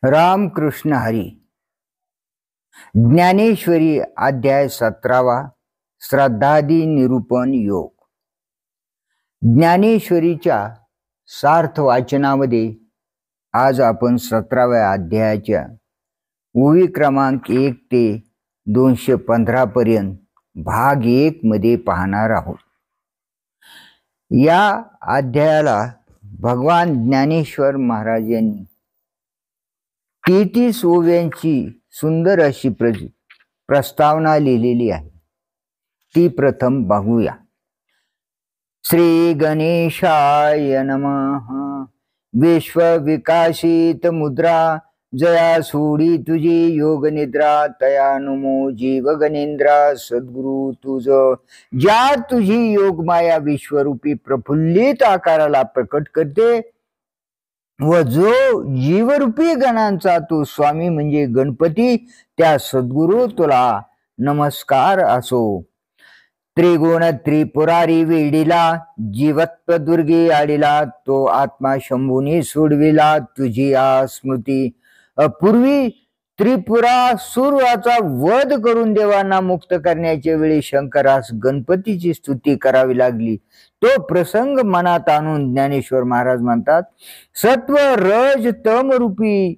रामकृष्ण हरी. ज्ञानेश्वरी अध्याय 17वा. श्रद्धादी निरूपण योग. ज्ञानेश्वरीच्या सार्थ वाचनामध्ये आज आपण 17व्या अध्यायाच्या ओवी क्रमांक 1 ते 215 पर्यंत भाग 1 मध्ये पाहणार आहोत. या अध्यायाला भगवान ज्ञानेश्वर महाराज यांनी 33 ओव्यांची सुंदर अशी प्रस्तावना लिहिलेली आहे. ती प्रथम बघूया. श्री गणेशाय नमः. विश्व विकासित मुद्रा जया सोडी तुझी योग निद्रा तया नमो जीव गणेंद्रा. सद्गुरु तुझ ज्या तुझी योग माया विश्वरूपी प्रफुल्लित आकाराला प्रकट करते व जो जीवरूपी गणांचा तू स्वामी म्हणजे गणपती, त्या सद्गुरु तुला नमस्कार असो. त्रिगुण त्रिपुरारी वेडीला जीवत्व दुर्गे आडीला तो आत्मा शंभूने सोडविला तुझी आ स्मृती. पूर्वी त्रिपुरासुराचा वध करून देवांना मुक्त करण्याच्या वेळी शंकरास गणपतीची स्तुती करावी लागली. तो प्रसंग मनात आणून ज्ञानेश्वर महाराज म्हणतात, सत्व रज तम रूपी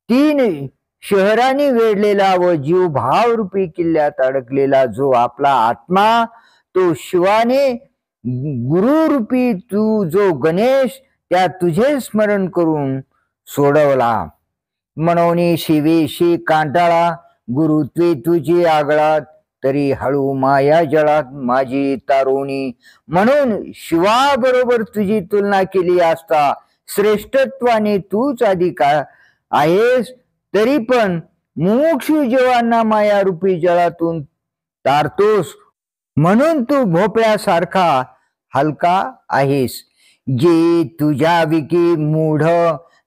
3 शहरांनी वेढलेला व जीव भाव रूपी किल्ल्यात अडकलेला जो आपला आत्मा, तो शिवाने गुरु रूपी तू जो गणेश, त्या तुझे स्मरण करून सोडवला. मनोनी शिवेशी कांटाळा गुरुत्वे तुझी आगळात तरी हळू माया जळात माझी तारोणी. म्हणून शिवाबरोबर तुझी तुलना केली असता श्रेष्ठत्वाने तूच अधिक आहेस. तरी पण मुमुक्षु जीवांना माया रूपी जळातून तारतोस, म्हणून तू भोपळ्यासारखा हलका आहेस. जे तुझ्या विकी मूढ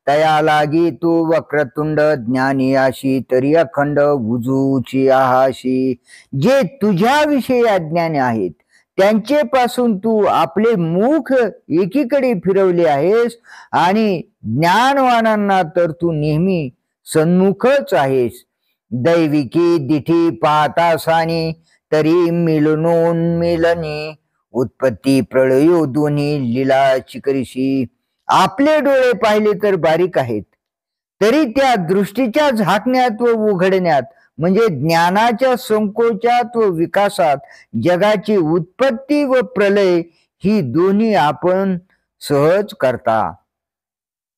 तया लागी तू वक्रतुंड ज्ञानी आशी तरी अखंड उजूची आहाशी. जे तुझ्याविषयी अज्ञानी आहेत त्यांचे पासून तू आपले मुख एकीकडे फिरवले आहेस आणि ज्ञानवानांना तर तू नेहमी सन्मुखच आहेस. दैविकी दिठी पाहतासानी तरी मिलनोन्मिलनी उत्पत्ती प्रळयो दोन्ही लीला चिकरीशी. आपले डोळे पाहिले तर बारीक आहेत, तरी त्या दृष्टीच्या झाकण्यात व उघडण्यात म्हणजे ज्ञानाच्या संकोचात व विकासात जगाची उत्पत्ती व प्रलय ही दोन्ही आपण सहज करता.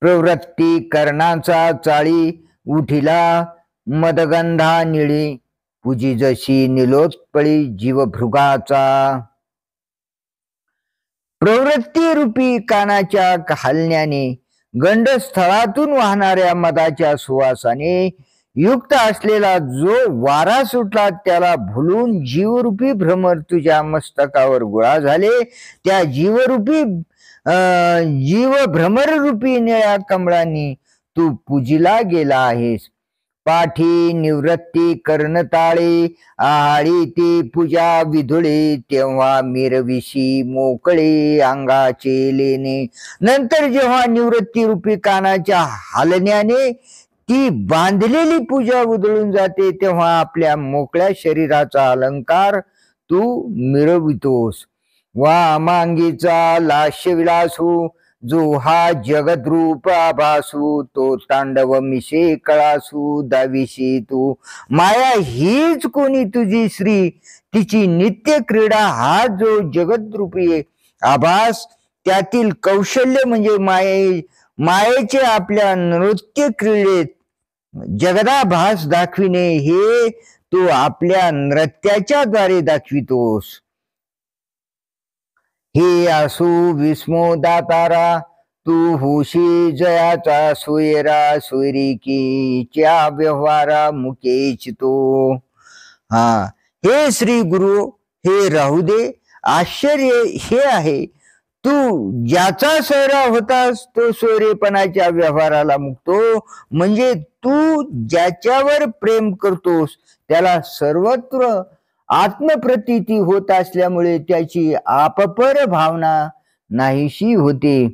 प्रवृत्ती कर्णाचा चाळी उठिला मदगंधा निळी पूजी जशी निलोत्पळी जीवभृगाचा. प्रवृत्ती रूपी कानाच्या हलण्याने गंडस्थळातून वाहणाऱ्या मदाच्या सुवासाने युक्त असलेला जो वारा सुटला त्याला भुलून जीवरूपी भ्रमर तुझ्या मस्तकावर गोळा झाले. त्या जीव भ्रमररूपी निळ्या कमळांनी तू पूजिला गेला आहेस. पाठी निवृत्ती कर्णताळे आळी ती पूजा विधुळे तेव्हा मिरविशी मोकळे अंगाचे लेणे. नंतर जेव्हा निवृत्ती रूपी कानाच्या हलण्याने ती बांधलेली पूजा उधळून जाते तेव्हा आपल्या मोकळ्या शरीराचा अलंकार तू मिरवितोस. वा मांगीचा लास्य विलासू जो हा जगद्रूप आभासू तो तांडव मिशे कळासू दाविशी तू. माया हीच कोणी तुझी श्री तिची नित्य क्रीडा. हा जो जगद्रूपी आभास त्यातील कौशल्य म्हणजे मायेचे आपल्या नृत्य क्रीडेत जगदाभास दाखविणे हे तू आपल्या नृत्याच्या द्वारे दाखवितोस. हे आसू विस्मोदातारा तू होशी जयाचा सोयरा सोयरिकीच्या व्यवहारा मुकेच तो. हे श्री गुरु, हे राहू दे. आश्चर्य हे आहे, तू ज्याचा सोयरा होतास तो सोयरेपणाच्या व्यवहाराला मुक्तो. म्हणजे तू ज्याच्यावर प्रेम करतोस त्याला सर्वत्र आत्मप्रतीती होत असल्यामुळे त्याची आपपर भावना नाहीशी होते.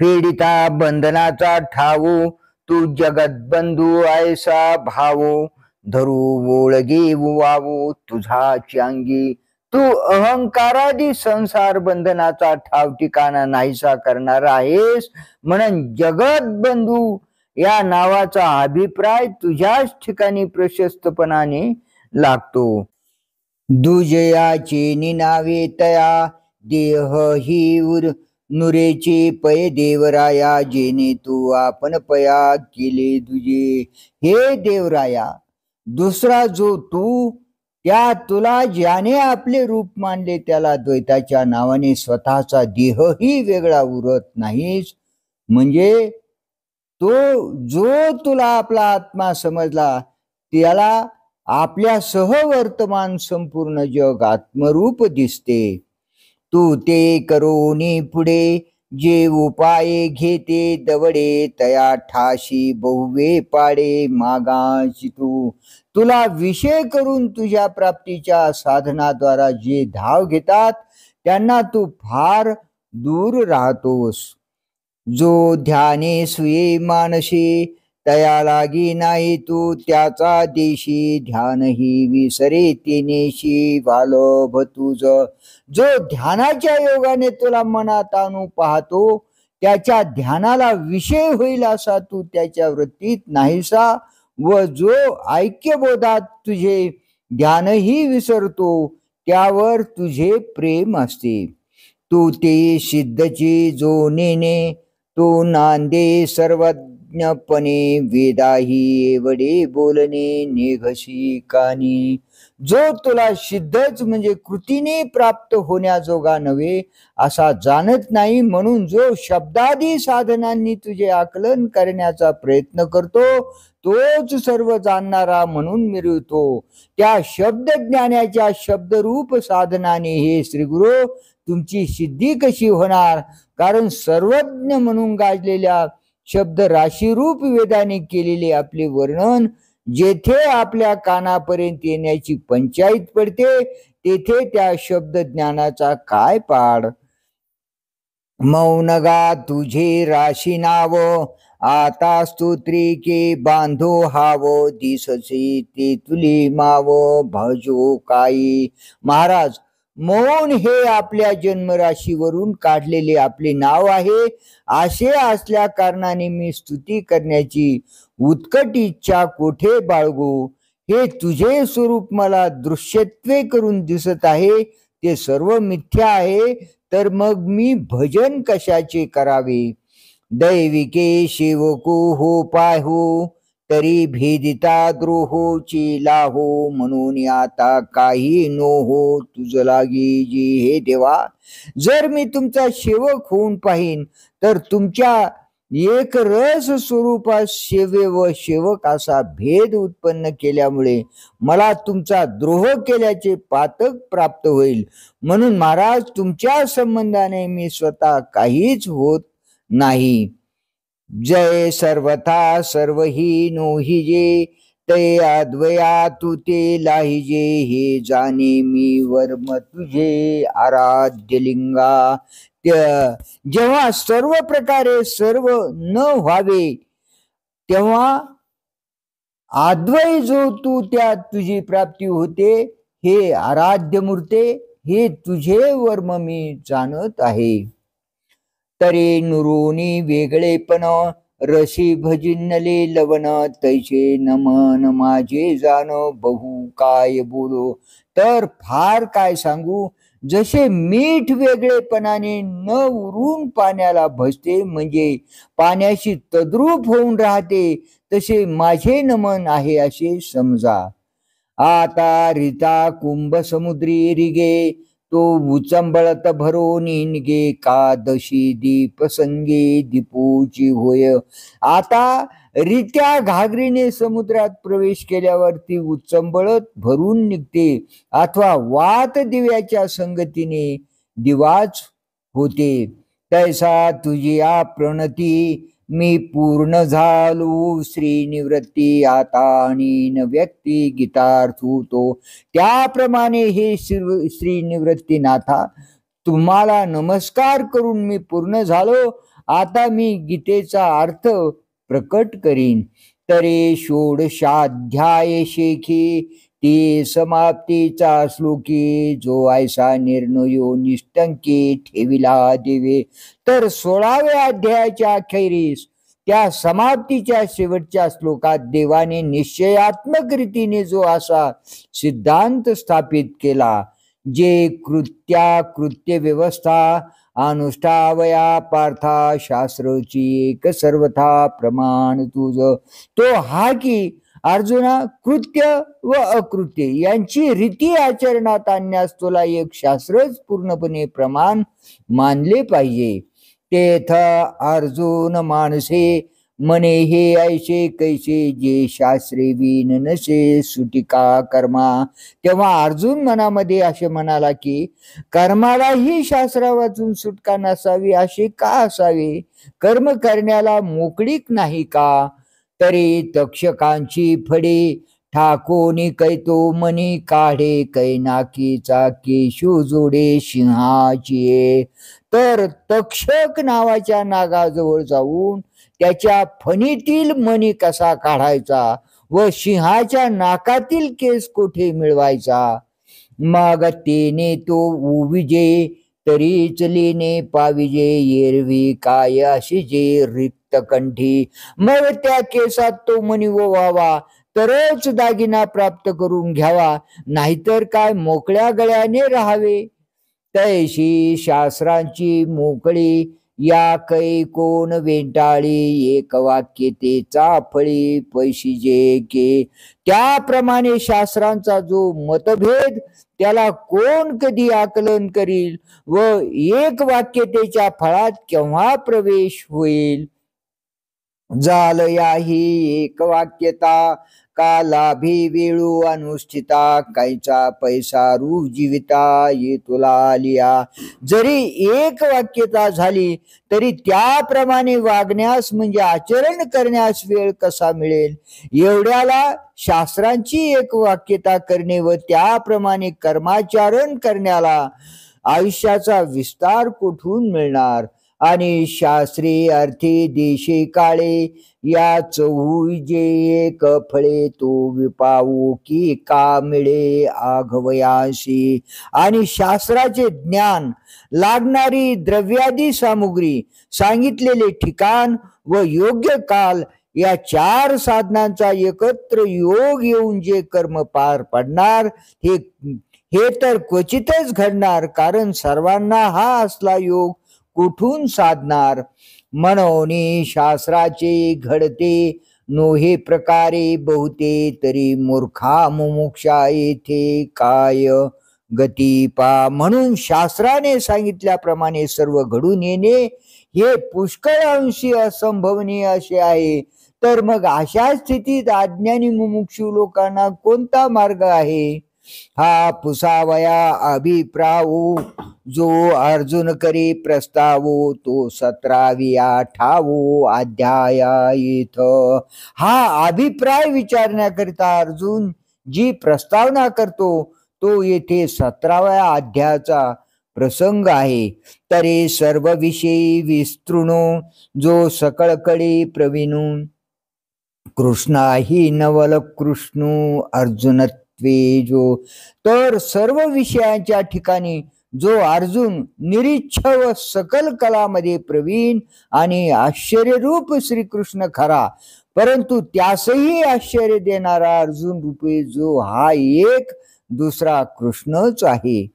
फेडिता बंधनाचा ठावू तू जगत बंधू ऐसा भावो, धरू ओळगे वावो तुझा चांगी. तू अहंकारादी संसार बंधनाचा ठाव ठिकाणा नाहीसा करणार आहेस, म्हणून जगत बंधू या नावाचा अभिप्राय तुझ्याच ठिकाणी प्रशस्तपणाने लागतो. दुजयाचे निनावे तया देह ही नुरेचे पय देवराया, जेने तू आपण पया केले दुजे. हे देवराया, दुसरा जो तू, त्या तुला ज्याने आपले रूप मानले त्याला द्वैताच्या नावाने स्वतःचा देहही वेगळा उरत नाहीस. म्हणजे तो जो तुला आपला आत्मा समजला त्याला आपल्या सहवर्तमान संपूर्ण जग आत्मरूप दिसते. तू ते करोनी पुढे जे उपाये घेते दवडे, तया ठाशी बहुवे पाडे मागाशी तू. तुला विषय करून तुझ्या प्राप्तीच्या साधनाद्वारा जे धाव घेतात त्यांना तू फार दूर राहतोस. जो ध्याने सुये मानशी तया लागी नाही तू, त्याचा देशी ध्यानही विसरे तिनेशी वालोभ तुझ. जो ध्यानाच्या योगाने तुला मनात आणू पाहतो त्याच्या ध्यानाला विषय होईल असा तू त्याच्या वृत्तीत नाहीसा, व जो ऐक्यबोधात तुझे ध्यानही विसरतो त्यावर तुझे प्रेम असते. तू ते सिद्धची जो नेने तो नांदे सर्वज्ञपणे, वेदाही एवढे बोलणे निघशी कानी. जो तुला सिद्धच म्हणजे कृतीने प्राप्त होण्याजोगा नव्हे असा जाणत नाही, म्हणून जो शब्दादी साधनांनी तुझे आकलन करण्याचा प्रयत्न करतो तोच सर्व जाणणारा म्हणून मिरवतो. त्या शब्द ज्ञानाच्या शब्दरूप साधनाने हे श्रीगुरु तुमची सिद्धी कशी होणार, कारण सर्वज्ञ म्हणून गाजलेल्या शब्द राशीरूप वेदाने केलेले आपले वर्णन जेथे आपल्या कानापर्यंत येण्याची पंचायत पडते तेथे त्या शब्द ज्ञानाचा काय पाड. मौनगा तुझे राशी नाव आता स्तोत्रिके बांधो हाव, दिससे ते तुले माव भजो काही. महाराज, मौन हे आपल्या जन्मराशीवरून काढलेले आपले नाव आहे. असे असल्या कारणाने मी स्तुती करण्याची उत्कट इच्छा कोठे बाळगू. हे तुझे स्वरूप मला दृश्यत्वे करून दिसत आहे ते सर्व मिथ्या आहे, तर मग मी भजन कशाचे करावे. दैविके शिवको हो पाहो, तरी भेदिता द्रोहोची लाहो, म्हणून आता काही नो हो तुझ लागी जी. हे देवा, जर मी तुमचा सेवक होऊन पाहिन तर तुमच्या एक रस स्वरूपात सेवे व सेवक असा भेद उत्पन्न केल्यामुळे मला तुमचा द्रोह केल्याचे पातक प्राप्त होईल. म्हणून महाराज, तुमच्या संबंधाने मी स्वतः काहीच होत नाही. जय सर्वथा सर्वही नोहिजे, ते अद्वया तू ते लाहिजे. हे जाणे मी वर्म तुझे आराध्य लिंगा. जेव्हा सर्व प्रकारे सर्व न व्हावे तेव्हा अद्वय जो तू त्या तुझी प्राप्ती होते. हे आराध्य मूर्ते, हे तुझे वर्म मी जाणत आहे. तरे नुरोनी वेगळेपण रशी भजिनले लवण, तैसे नमन माझे जाण बहु काय बोलो. तर फार काय सांगू. जसे मीठ वेगळेपणाने न उरून पाण्याला भजते म्हणजे पाण्याशी तद्रूप होऊन राहते, तसे माझे नमन आहे असे समजा. आता रिता कुंभ समुद्री रिगे, तो उचंबळत भरोनी निगे. कादशी दीप संगे दीपूची होय. आता रित्या घागरीने समुद्रात प्रवेश केल्यावर ती उचंबळत भरून निघते, अथवा वात दिव्याच्या संगतीने दिवाच होते. तैसा तुझी प्रणती मी पूर्ण झालो श्री निवृत्ती. आता आणि न व्यक्ती गीतार्थ होतो. त्याप्रमाणे हे श्री निवृत्तीनाथा, तुम्हाला नमस्कार करून मी पूर्ण झालो. आता मी गीतेचा अर्थ प्रकट करीन. तरी षोडशाध्याय शेखी ती समाप्तीचा श्लोकी, जो ऐसा निर्णयो निष्टंकी ठेविला देवे. तर 16व्या अध्यायाच्या अखेरीस त्या समाप्तीच्या शेवटच्या श्लोकात देवाने निश्चयात्मक रीतीने जो असा सिद्धांत स्थापित केला, जे कृत्य व्यवस्था अनुष्ठावया पार्था शास्त्रची एक सर्वथा प्रमाण तुझ, तो हा की अर्जुना, कृत्य व अकृत्य यांची रीती आचरणात आणण्यास तुला एक शास्त्रच पूर्णपणे प्रमाण मानले पाहिजे. तेथ अर्जुन मानसे मने हे ऐसे कैसे, जे शास्त्रे विन नसे सुटिका कर्मा. तेव्हा अर्जुन मनामध्ये असे म्हणाला की कर्मालाही शास्त्रा वाचून सुटका नसावी, असे का असावे? कर्म करण्याला मोकळीक नाही का? तरी तक्षकांची फडे ठाकोनी कैतो मनी काढे, कैनाकीचा केशू जोडे सिंहाची. तर तक्षक नावाच्या नागाजवळ जाऊन त्याच्या फणीतील मणी कसा काढायचा व सिंहाच्या नाकातील केस कोठे मिळवायचा. मग तेने तो उविजे तरीच लेने पाविजे, एरवी काय अशी जे रिक्त कंठी. मग त्या केसात तो मणी ओवावा तरच दागिना प्राप्त करून घ्यावा, नाहीतर काय मोकळ्या गळ्याने राहावे. तैशी शास्त्रांची मोकळी या कै कोण वेंटाळी, एक वाक्य तेचा फळी पैशिजे के. त्याप्रमाणे शास्त्रांचा जो मतभेद त्याला कोण कधी आकलन करील व एक वाक्यतेच्या फळात केव्हा प्रवेश होईल. झाल याही एक वाक्यता, का लाभी वेळू अनुष्ठिता, कायचा पैसा रूप जीविता ये तुला आलिया. जरी एक वाक्यता झाली तरी त्याप्रमाणे वागण्यास म्हणजे आचरण करण्यास वेळ कसा मिळेल. एवढ्याला शास्त्रांची एक वाक्यता करणे व त्याप्रमाणे कर्माचरण करण्याला आयुष्याचा विस्तार कुठून मिळणार. आणि शास्त्री अर्थी देशे काळे, या चौजे एक फळे तो विपावू की का मिळे आघवयाशी. आणि शास्त्राचे ज्ञान लागणारी द्रव्यादी सामुग्री, सांगितलेले ठिकाण व योग्य काल या 4 साधनांचा एकत्र योग येऊन जे कर्म पार पडणार हे तर क्वचितच घडणार, कारण सर्वांना हा असला योग कुठून साधणार. म्हणून शास्त्राचे घडते नोहे प्रकारे बहुते, तरी मूर्खा मुमुक्षा येथे काय गती पा. म्हणून शास्त्राने सांगितल्याप्रमाणे सर्व घडून येणे हे पुष्कळ अंशी असंभवनीय असे आहे. तर मग अशा स्थितीत अज्ञानी मुमुक्षू लोकांना कोणता मार्ग आहे. हा पुसावया अभिप्रावू, जो अर्जुन करी प्रस्तावो, तो 17 अध्याया इथ. हा अभिप्राय विचारण्याकरिता अर्जुन जी प्रस्तावना करतो तो येथे 17व्या अध्यायाचा प्रसंग आहे. तरी सर्व विषयी विस्तृणो, जो सकळकडे प्रवीणू, कृष्णाही नवल कृष्णू अर्जुन जो. तर सर्व विषयांच्या ठिकाणी जो अर्जुन निरीच्छ व सकल कलामध्ये प्रवीण आणि आश्चर्यरूप श्रीकृष्ण खरा, परंतु त्यासही आश्चर्य देणारा अर्जुन रूपी जो हा एक दुसरा कृष्णच आहे.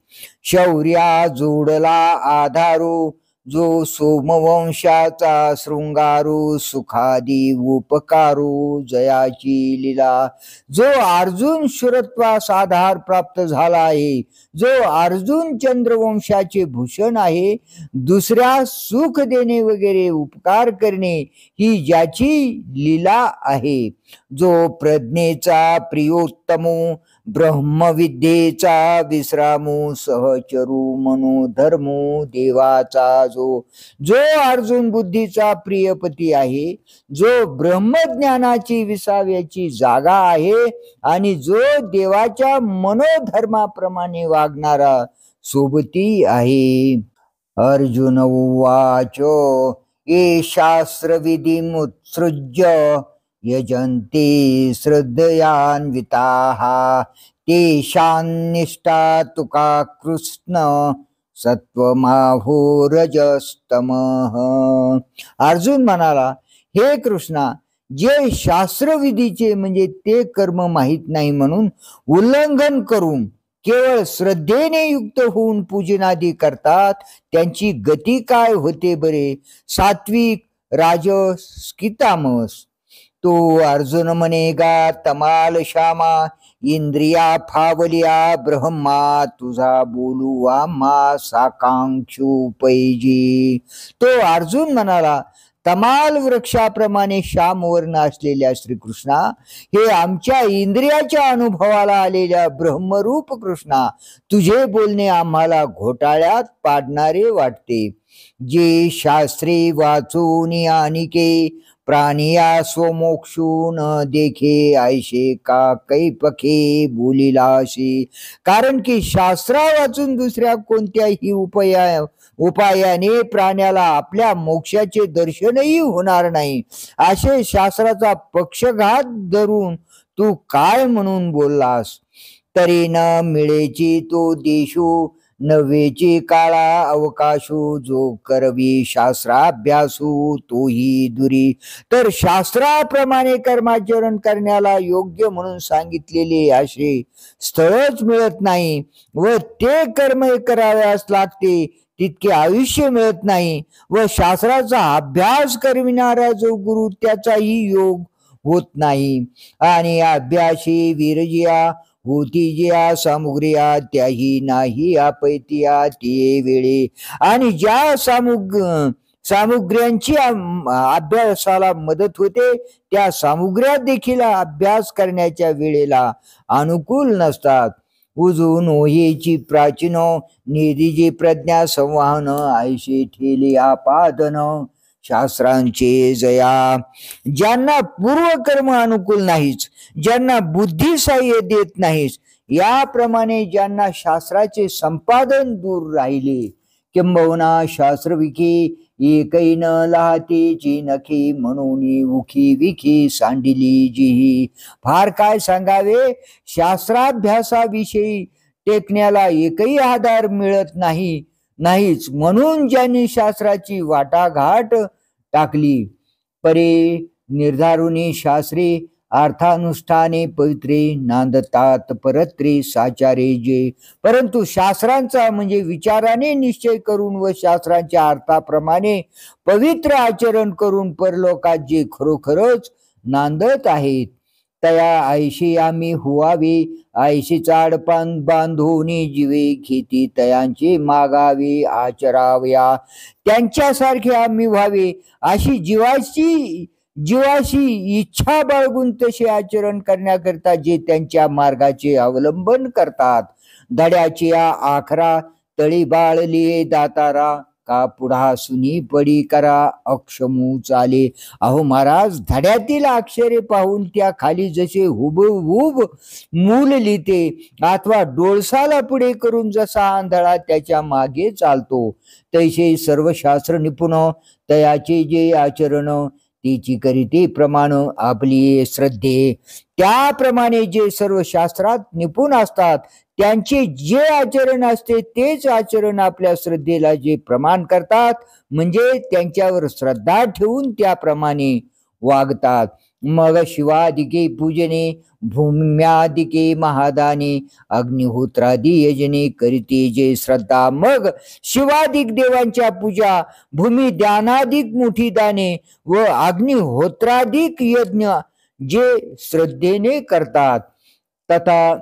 शौर्या जोडला आधारू, जो सोमवंशाचा शृंगारू, सुखादी उपकारू जयाची लीला. जो अर्जुन शूरत्वास आधार प्राप्त झाला आहे, जो अर्जुन चंद्रवंशाचे भूषण आहे, दुसऱ्या सुख देणे वगैरे उपकार करणे ही ज्याची लीला आहे. जो प्रज्ञेचा प्रियोत्तमो, ब्रह्मविद्येचा विश्रामू, सहचरू मनोधर्मो देवाचा जो. जो अर्जुन बुद्धीचा प्रियपती आहे, जो ब्रह्मज्ञानाची विसाव्याची जागा आहे आणि जो देवाच्या मनोधर्माप्रमाणे वागणारा सोबती आहे. अर्जुन उवाच ये शास्त्रविधिमुत्सृज्य यजन्ते श्रद्धयान्विताः तेषान्निष्ठा तुका कृष्ण सत्वमाहोरजस्तमः. अर्जुन म्हणाला, हे कृष्णा, जे शास्त्रविधीचे म्हणजे ते कर्म माहीत नाही म्हणून उल्लंघन करून केवळ श्रद्धेने युक्त होऊन पूजनादी करतात, त्यांची गती काय होते बरे? सात्विक, राजस की तामस? तो अर्जुन म्हणेगा, तमाल श्यामा, इंद्रिया फावलिया ब्रह्मा, तुझा बोलू आम्हा साकांक्षू पैजी. तो अर्जुन म्हणाला, तमाल वृक्षाप्रमाणे श्यामवर्ण असलेल्या श्रीकृष्णा, हे आमच्या इंद्रियाच्या अनुभवाला आलेल्या ब्रह्मरूप कृष्णा, तुझे बोलणे आम्हाला घोटाळ्यात पाडणारे वाटते. जे शास्त्रे वाचून अनिके प्राणिया स्वमोक्षू न देखे, ऐशे का कैपखे बोलिलाशी. कारण की शास्त्रा वाचून दुसऱ्या कोणत्याही उपायाने प्राण्याला आपल्या मोक्षाचे दर्शनही होणार नाही, असे शास्त्राचा पक्षघात धरून तू काय म्हणून बोललास? तरी न मिळेची तो देशू, नव्हेची काळा अवकाशू, जो करवी शास्त्राभ्यासू तोही दुरी. तर शास्त्राप्रमाणे कर्माचरण करण्याला योग्य म्हणून सांगितलेले असे स्थळच मिळत नाही व ते कर्म कराव्यास लागते तितके आयुष्य मिळत नाही व शास्त्राचा अभ्यास करविणारा जो गुरु त्याचाही योग होत नाही. आणि अभ्यासी वीरजिया होती ज्या सामुग्र्या, त्याही नाही आपैतिया ते वेळे. आणि ज्या सामुग्र्यांची अभ्यासाला मदत होते त्या सामुग्र्या देखील अभ्यास करण्याच्या वेळेला अनुकूल नसतात. उजून ओहेची प्राचीन निधीजी प्रज्ञा संवाहन, ऐशी ठेली आपादन शास्त्रांचे जया. ज्यांना पूर्वकर्म अनुकूल नाहीच, ज्यांना बुद्धी साह्य देत नाहीच, याप्रमाणे ज्यांना शास्त्राचे संपादन दूर राहिले, किंबहुना शास्त्रविखी एकही न लहातेची नखी, म्हणून उखी विखी सांडिली जी. फार काय सांगावे, शास्त्राभ्यासाविषयी टेकण्याला एकही आधार मिळत नाहीच म्हणून ज्यांनी शास्त्राची वाटाघाट टाकली. परे निर्धारुनी शास्त्रे अर्थानुष्ठाने पवित्रे, नांदतात परत्रे साचारे जे. परंतु शास्त्रांचा म्हणजे विचाराने निश्चय करून व शास्त्रांच्या अर्थाप्रमाणे पवित्र आचरण करून परलोकात जे खरोखरच नांदत आहेत, तया ऐशी आम्ही हुवावे. ऐशी चाडपान बांधोनी जीवे घेती, तयांचे मागावे आचरावया. त्यांच्यासारखे आम्ही व्हावे अशी जीवाशी इच्छा बाळगून तसे आचरण करण्याकरता जे त्यांच्या मार्गाचे अवलंबन करतात. धड्याची आखरा तळी बाळलिये दातारा, का पुढा सुनी पडी करा अक्षमू चाले. अहो महाराज, धड्यातील अक्षरे पाहून त्या खाली जसे हुबहूब मूल लिहिते अथवा डोळसाला पुढे करून जसा आंधळा त्याच्या मागे चालतो, तैसे सर्व शास्त्र निपुण तयाचे जे आचरण, तिची करीते प्रमाण आपली श्रद्धे. त्याप्रमाणे जे सर्व शास्त्रात निपुण असतात त्यांचे जे आचरण असते तेच आचरण आपल्या श्रद्धेला जे प्रमाण करतात, म्हणजे त्यांच्यावर श्रद्धा ठेवून त्याप्रमाणे वागतात. मग शिवादिके पूजने, भूम्यादिके महादाने, अग्निहोत्रादी यजने करीते जे श्रद्धा. मग शिवादिक देवांच्या पूजा, भूमी दानादिक मोठी दाने व अग्निहोत्रादिक यज्ञ जे श्रद्धेने करतात, तथा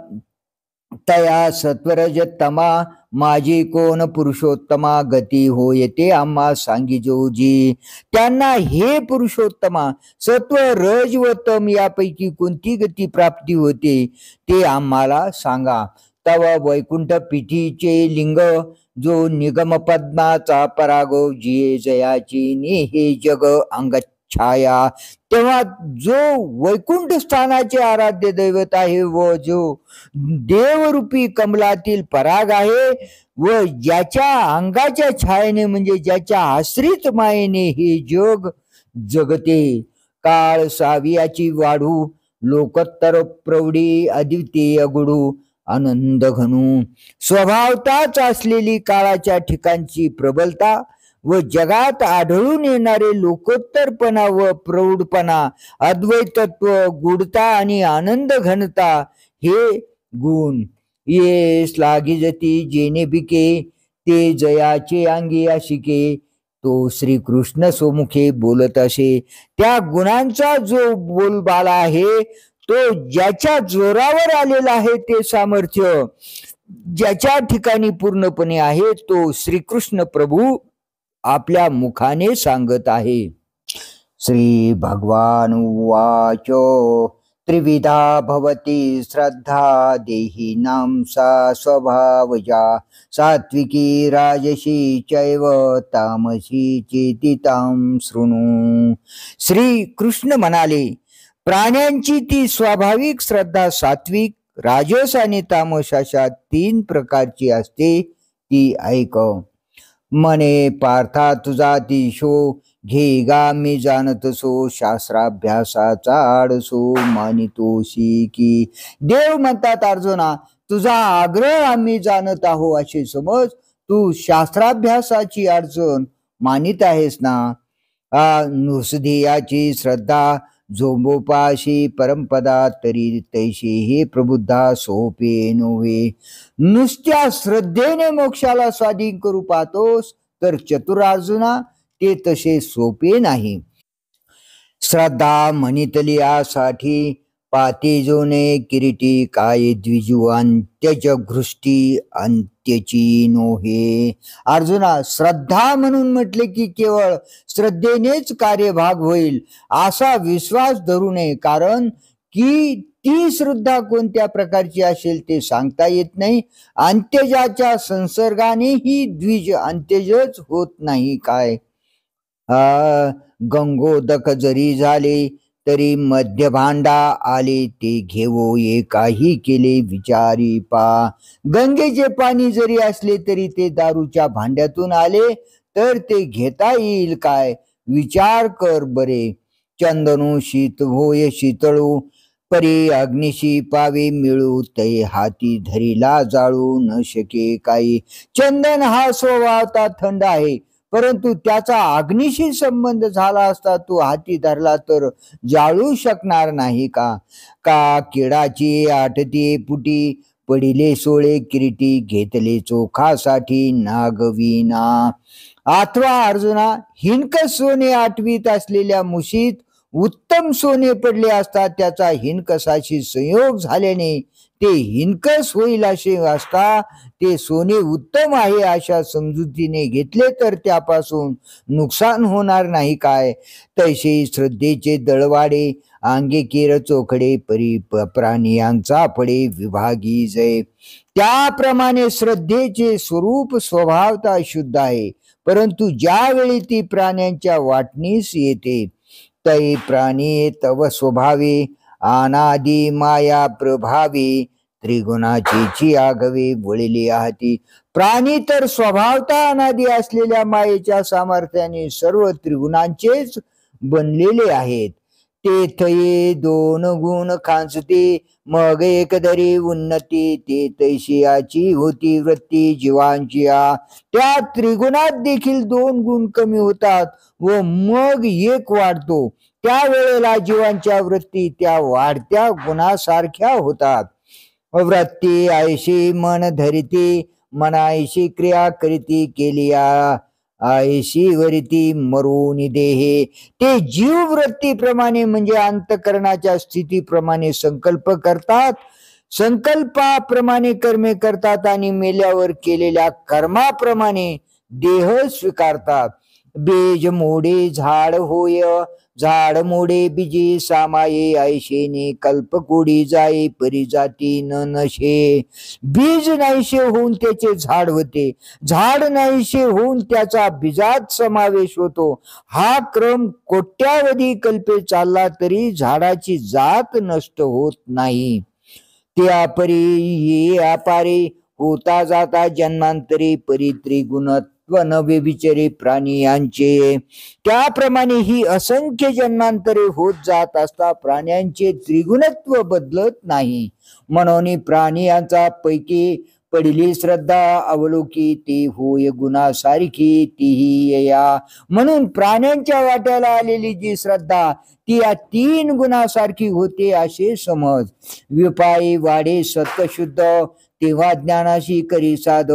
तया सत्वरज तमा माझी कोण पुरुषोत्तमा गती होय ते आम्हा सांगिजो जी. त्यांना हे पुरुषोत्तमा सत्व रज व तम यापैकी कोणती गती प्राप्ती होते ते आम्हाला सांगा. तव वैकुंठ पिठीचे लिंग, जो निगम पद्माचा परागो, जिये जयाची ने हे जग अंगच्छ छाया, तेव्हा जो वैकुंठ स्थानाचे आराध्य दैवत आहे व जो देवरूपी कमलातील पराग आहे व ज्याच्या अंगाच्या छायेने म्हणजे ज्याच्या आश्रित मायेने हे जग जगते, काळ सावियाची वाढू, लोकोत्तर प्रौढी अद्वितीय गुढू, आनंद घनू, स्वभावताच असलेली काळाच्या ठिकाणची प्रबलता व जगात आढळून येणारे लोकोत्तरपणा व प्रौढपणा, अद्वैतत्व, गुढता आणि आनंद घनता हे गुण ये लागिजती जेने बिके, ते जयाचे अंगी आशिके, तो श्रीकृष्ण सोमुखे बोलत असे. त्या गुणांचा जो बोलबाला आहे तो ज्याच्या जोरावर आलेला आहे ते सामर्थ्य ज्याच्या ठिकाणी पूर्णपणे आहे तो श्रीकृष्ण प्रभू आपल्या मुखाने सांगत आहे. श्री भगवान उवाच त्रिविधा भवती श्रद्धा देहिनां सा स्वभावजा, सात्विकी राजसी चैव तामसी चेतितां शृणु. श्री कृष्ण म्हणाले, प्राण्यांची ती स्वाभाविक श्रद्धा सात्विक, राजस आणि तामस अशा 3 प्रकारची असते, ती ऐक. मने पार्था तुझा ती शो, घे गा मी जाणतसो, शास्त्राभ्यासाचा आडसो मानितोसी की. देव म्हणतात, अर्जुना तुझा आग्रह आम्ही जाणत आहो असे समज, तू शास्त्राभ्यासाची अडचण मानित आहेस ना. नुसधियाची श्रद्धा जोंबोपाशी परमपदा, तरी तैशी हे प्रबुद्धा सोपे नव्हे. नुसत्या श्रद्धेने मोक्षाला स्वाधीन करू पाहतोस तर चतुर अर्जुना ते तसे सोपे नाही. श्रद्धा म्हणितली यासाठी पाती जोने किरीटी, काय द्विजू अंत्यज घृष्टी अंत्यची नोहे. अर्जुना श्रद्धा म्हणून म्हटले की केवळ श्रद्धेनेच कार्यभाग होईल असा विश्वास धरू नये, कारण की ती श्रद्धा कोणत्या प्रकारची असेल ते सांगता येत नाही. अंत्यजाच्या संसर्गाने ही द्विज अंत्यजच होत नाही. काय गंगोदक जरी झाले तरी मध्य भांडा आले, ते घेवो एकाही केले विचारी पा. गंगेचे पाणी जरी असले तरी ते दारूच्या भांड्यातून आले तर ते घेता येईल काय, विचार कर बरे. चंदनू शीत होय शीतळू, परी अग्निशी पावे मिळू, तै हाती धरीला जाळू न शके काही. चंदन हा स्वभावता थंड आहे, परंतु त्याचा अग्नीशी संबंध झाला असता तो हाती धरला तर जाळू शकणार नाही का. का किडाची आठती पुटी, पडिले सोळे किरीटी, घेतले चोखासाठी नागविना. अथवा अर्जुना हिणकस सोने आठवीत असलेल्या मुशीत उत्तम सोने पडले असता त्याचा हिणकसाशी संयोग झाल्याने ते हिणकस होईल असे असता ते सोने उत्तम आहे अशा समजुतीने घेतले तर त्यापासून नुकसान होणार नाही काय. तैसे श्रद्धेचे दळवाडे, अंगे केर चोखडे, परी प्राणियांचा पडे विभागी जय. त्याप्रमाणे श्रद्धेचे स्वरूप स्वभावता शुद्ध आहे, परंतु ज्यावेळी ती प्राण्यांच्या वाटणीस येते तै प्राणी तव स्वभावे, अनादि माया प्रभावी, त्रिगुणाची आगवे वळली आहाती. प्राणी तर स्वभावता अनादि असलेल्या मायेच्या सामर्थ्याने सर्व त्रिगुणांचेच बनलेले आहेत. ते थये 2 गुण खांचते, मग एकदरी उन्नती, ते तैशियाची होती वृत्ती जीवांची. त्या त्रिगुणात देखील 2 गुण कमी होतात व मग 1 वाढतो. त्यावेळेला जीवांच्या वृत्ती त्या वाढत्या गुणासारख्या होतात. वृत्ती ऐशी मन धरिती, मनाऐशी क्रिया करीती, केलिया ऐशी वरिती मरून देहे. ते जीव वृत्तीप्रमाणे म्हणजे अंतकरणाच्या स्थितीप्रमाणे संकल्प करतात, संकल्पाप्रमाणे कर्मे करतात आणि मेल्यावर केलेल्या कर्माप्रमाणे देह स्वीकारतात. बेज मोडे झाड होय, झाड मोडे बीजी सामाये ऐशेने कल्पकोडी जाये परी जाती न नशे. बीज नाहीशे होऊन त्याचे झाड होते, झाड नाहीशे होऊन त्याचा बीजात समावेश होतो. हा क्रम कोट्यावधी कल्पे चालला तरी झाडाची जात नष्ट होत नाही. त्यापरी ये अपारे होता जाता जन्मांतरी परी त्रिगुणत्व नवे विचारे प्राणी यांचे. त्याप्रमाणे ही असंख्य जन्मांतरे होत जात असता प्राण्यांचे त्रिगुणत्व बदलत नाही. म्हणून प्राणी पैकी पडली श्रद्धा अवलोकी ती होय गुणासारखी तीही या. म्हणून प्राण्यांच्या वाट्याला आलेली जी श्रद्धा ती या 3 गुणासारखी होते असे समज. विपाई वाढे सत्वशुद्ध तेव्हा ज्ञानाशी करी साध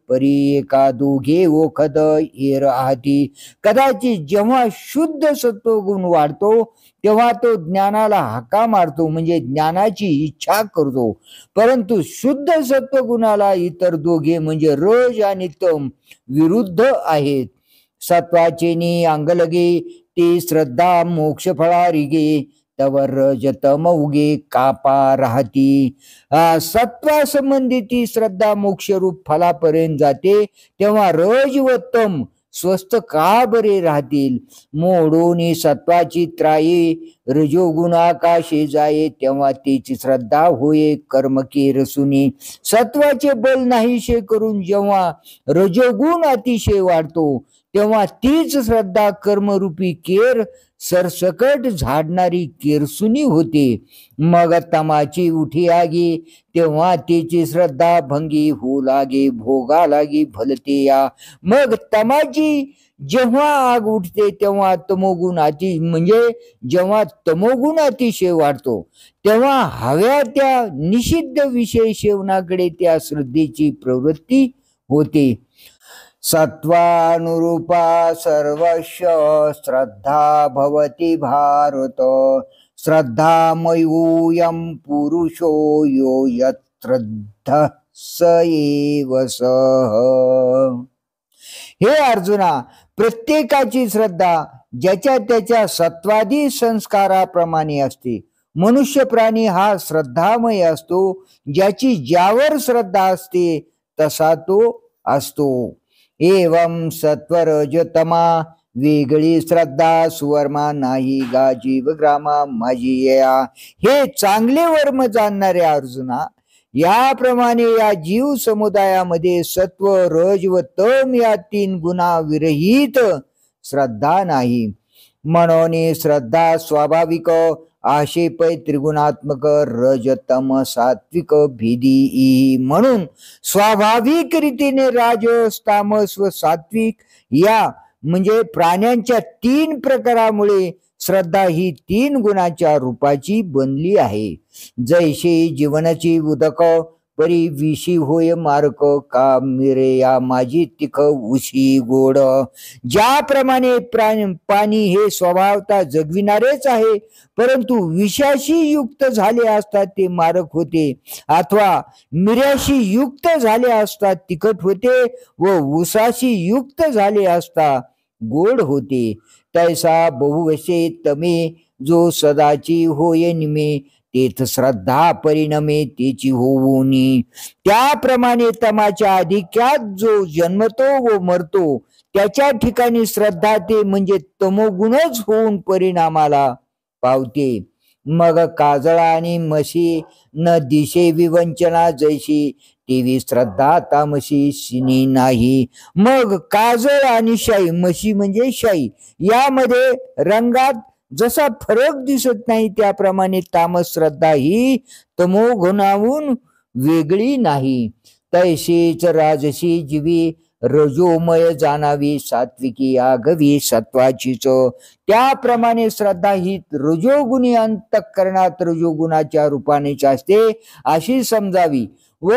परी एका दोघे ओखद ये राहती. कदाचित जेव्हा शुद्ध सत्वगुण वाढतो तेव्हा तो ज्ञानाला हाका मारतो, म्हणजे ज्ञानाची इच्छा करतो. परंतु शुद्ध सत्वगुणाला इतर दोघे म्हणजे रज आणि तम विरुद्ध आहेत. सत्वाचे नि अंगलगे ती श्रद्धा मोक्ष फळारिगे तवर रजतम उगे कापा राहती. सत्वासंबंधी ती श्रद्धा मोक्षरूप फलापर्यंत जाते तेव्हा रज व तम स्वस्थ का बरे राहतील. मोडून सत्वाची त्राये रजोगुण आकाशे जाये तेव्हा तिची श्रद्धा होये कर्म केरसुनी. सत्वाचे बल नाहीशे करून जेव्हा रजोगुण अतिशय वाढतो तेव्हा तीच श्रद्धा कर्मरूपी केर सरसकट झाडणारी केरसुनी होते. मग तमाची उठी आगी तेव्हा तिची श्रद्धा भंगी होऊ लागे भोगा लागी भलते या. मग तमाची जेव्हा आग उठते तेव्हा तमोगुण म्हणजे जेव्हा तमोगुण अतिशय वाढतो तेव्हा हव्या त्या निषिद्ध विषय सेवनाकडे त्या श्रद्धेची प्रवृत्ती होते. सत्वानुरूपा सर्वस्य श्रद्धा भवति भारत. श्रद्धामयूयं पुरुषो यो यत्रद्ध स एव सः. हे अर्जुना, प्रत्येकाची श्रद्धा ज्याच्या त्याच्या सत्वादी संस्काराप्रमाणे असते. मनुष्य प्राणी हा श्रद्धामय असतो. ज्याची ज्यावर श्रद्धा असते तसा तो असतो. एवं सत्वरजतमा वेगळी श्रद्धा सुवर्मा नाही गा जीवग्रामा माझी या. हे चांगले वर्म जाणणारे अर्जुना, याप्रमाणे या जीव समुदायामध्ये सत्व रज व तम या 3 गुणा विरहित श्रद्धा नाही. म्हणून श्रद्धा स्वाभाविक आशेपै त्रिगुणात्मक रजतम सात्विक भिदी. म्हणून स्वाभाविक रीतीने राजस तामस व सात्विक या म्हणजे प्राण्यांच्या 3 प्रकारामुळे श्रद्धा ही 3 गुणाच्या रूपाची बनली आहे. जैशी जीवनाची उदक परी विशी होय मार्क का मिरे या माझी तिख उशी गोड. ज्याप्रमाणे पाणी हे स्वभावता जगविणारेच आहे, परंतु विषाशी युक्त झाले असतात ते मारक होते, अथवा मिऱ्याशी युक्त झाले असतात तिखट होते व उसाशी युक्त झाले असता गोड होते. तैसा बहुवशे तमे जो सदाची होय निमे तेथ श्रद्धा परिणमे तेची होऊनी. त्याप्रमाणे तमाच्या अधिक्यात जो जन्मतो व मरतो त्याच्या ठिकाणी श्रद्धा ते म्हणजे तमोगुणच होऊन परिणामाला पावते. मग काजळा आणि म्हशी न दिशे विवंचना जैशी तेवी श्रद्धा तामसी सिनी नाही. मग काजळ आणि शाई, म्हशी म्हणजे शाई, यामध्ये रंगात जसा फरक दिसत नाही त्याप्रमाणे तामस श्रद्धा ही तमोगुणाहून वेगळी नाही. तैशीच राजसी जीवी रजोमय जाणावी सात्विकी आगवी सत्वाचीच. त्याप्रमाणे श्रद्धा ही रजोगुणी अंतःकरणात रजोगुणाच्या रूपानेच असते अशी समजावी व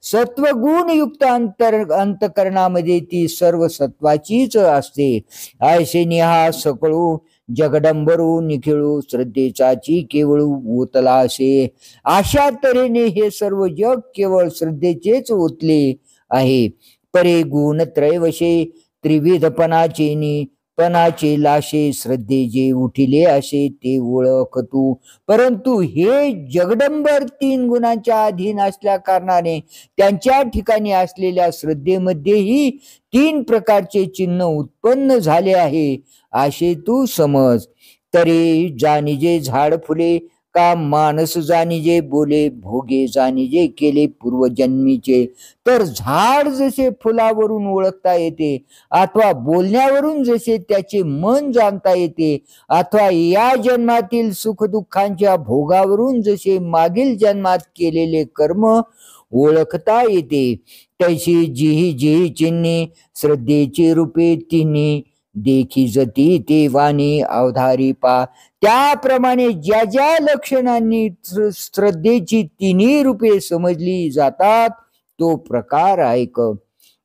सत्वगुण युक्त अंतःकरणामध्ये ती सर्व सत्वाचीच असते. ऐसे निहा सकळू जगडंबरू निखिळू श्रद्धेचाची केवळ ओतला असे. अशा तऱ्हेने हे सर्व जग केवळ श्रद्धेचेच ओतले आहे. परे गुण त्रैवशे त्रिविधपणाचेनी पणाचे लाशे श्रद्धे जे उठिले असे ते ओळख तू. परंतु हे जगदंबर तीन गुणांच्या अधीन असल्या कारणाने त्यांच्या ठिकाणी असलेल्या श्रद्धेमध्येही तीन प्रकारचे चिन्ह उत्पन्न झाले आहे असे तू समज. तरी जाणीजे झाड फुले का माणस जाणीजे बोले, भोगे जाणीजे केले पूर्वजन्मीचे. तर झाड जसे फुलावरून ओळखता येते, अथवा बोलण्यावरून जसे त्याचे मन जाणता येते, अथवा या जन्मातील सुखदुःखांच्या भोगावरून जसे मागील जन्मात केलेले कर्म ओळखता येते, तशी जीही चिन्हे श्रद्धेची रूपे तिन्ही देखी जती ते वाणी अवधारी पा. त्याप्रमाणे ज्या ज्या लक्षणांनी श्रद्धेची तिन्ही रूपे समजली जातात तो प्रकार ऐक.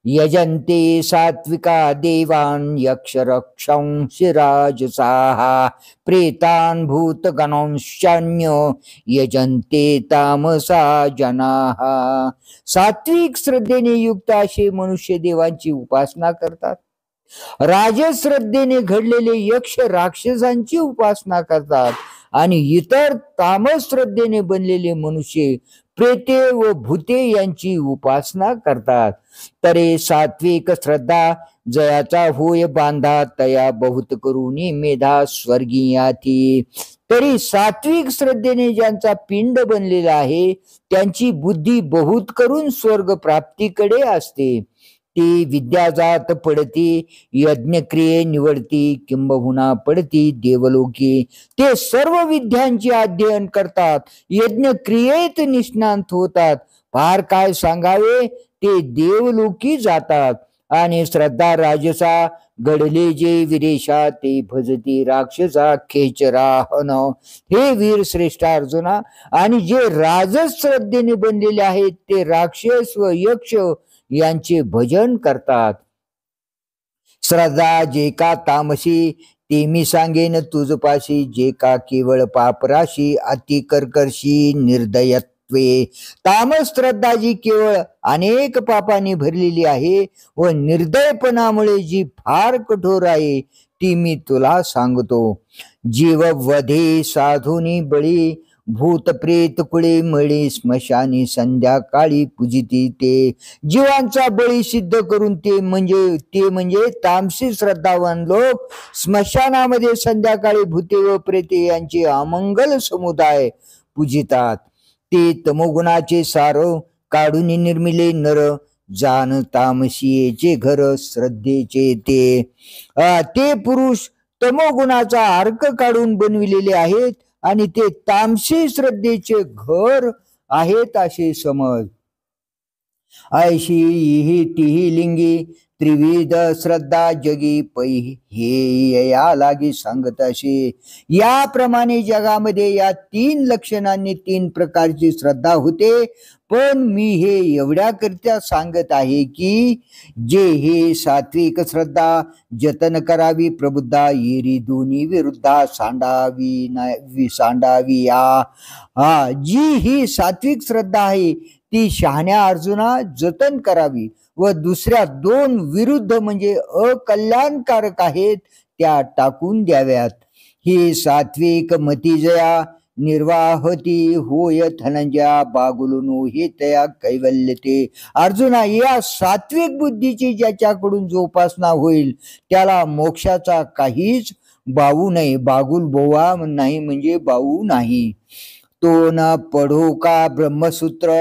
यजन्ते सात्विका देवान यक्ष रक्षंसि राजसाः प्रेतान् भूतगणांश्चान्य यजन्ते तामसा जनाः. सात्विक श्रद्धेने युक्त असे मनुष्य देवांची उपासना करतात, राजस श्रद्धेने घडलेले यक्ष राक्षसांची उपासना करतात, आणि इतर तामस श्रद्धेने बनलेले मनुष्य प्रेते व भूते यांची उपासना करतात. तरे सात्विक श्रद्धा जयाचा होय बांधा तया बहुत करुणी मेधा स्वर्गीयाती. तरी सात्विक श्रद्धेने ज्यांचा पिंड बनलेला आहे त्यांची बुद्धी बहुत करून स्वर्ग प्राप्तीकडे असते. ती विद्या जात पडती, यज्ञक्रिये निवडती, किंबहुना पडती देवलोकी. ते सर्व विद्यांचे अध्ययन करतात, यज्ञक्रियेत निष्णांत होतात, फार काय सांगावे ते देवलोकी जातात. आणि श्रद्धा राजसा घडले जे विरेशा ते भजती राक्षसा खेचराहन. हे वीर श्रेष्ठ अर्जुना, आणि जे राजस श्रद्धेने बनलेले आहेत ते राक्षस व यक्ष यांचे भजन करतात. श्रद्धा जे का तामसी ते मी सांगेन तुझपाशी, जे का केवळ पापराशी अति कर्कर्षी निर्दयत्वे. तामस श्रद्धा जी केवळ अनेक पापांनी भरलेली आहे व निर्दयपणामुळे जी फार कठोर आहे ती मी तुला सांगतो. जीव वधे साधुनी बळी भूत प्रेत कुळे मळी स्मशानी संध्याकाळी पूजिती ते. जीवांचा बळी सिद्ध करून ते म्हणजे तामसी श्रद्धावान लोक स्मशानामध्ये संध्याकाळी भूते व प्रेते यांचे अमंगल समुदाय पूजितात. ते तमोगुणाचे सार काढून निर्मिले नर जाण तामसीचे घर श्रद्धेचे ते. ते पुरुष तमोगुणाचा अर्क काढून बनविलेले आहेत आणि ते तामसी श्रद्धेचे घर आहेत असे समज. ऐशी ही तिही लिंगी त्रिविध श्रद्धा जगी पै हे या लागी सांगत असे. याप्रमाणे जगामध्ये या तीन लक्षणांनी तीन प्रकारची श्रद्धा होते, पण मी हे एवढ्याकरिता सांगत आहे की जे हे सात्विक श्रद्धा जतन करावी प्रबुद्धा येरी दोन्ही विरुद्धा सांडावी या. जी ही सात्विक श्रद्धा आहे ती शहाण्या अर्जुना जतन करावी व दुसऱ्या दोन विरुद्ध म्हणजे अकल्याणकारक आहेत त्या टाकून द्याव्यात. ही सात्विक मतिजया निर्वाहती होय धनंजया बागुलुनु हे तया कैवल्यते. अर्जुना, या सात्विक बुद्धीची ज्याच्याकडून जोपासना होईल त्याला मोक्षाचा काहीच बावू नाही. बागुल बोवा नाही म्हणजे बावू नाही. तो न पढो का ब्रह्मसूत्र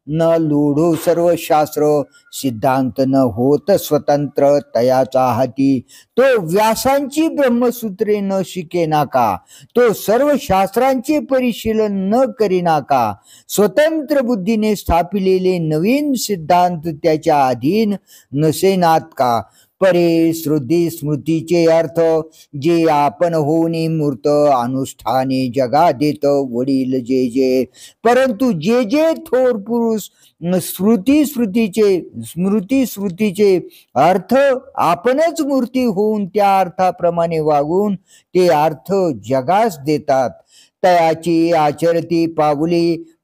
न लोढो सर्व शास्त्र सिद्धांत न होत स्वतंत्र तयाचा हाती. तो व्यासांची ब्रह्मसूत्रे न शिकेना का, तो सर्व शास्त्रांचे परिशीलन न करीना का, स्वतंत्र बुद्धीने स्थापिलेले नवीन सिद्धांत त्याच्या अधीन नसेनात का. परे श्रुती स्मृतीचे अर्थ जे आपण होणे मूर्त अनुष्ठाने जगा देत वडील जे जे. परंतु जे जे थोर पुरुष स्मृती श्रुतीचे अर्थ आपणच मूर्ती होऊन त्या अर्थाप्रमाणे वागून ते अर्थ जगास देतात, तयाची आचरती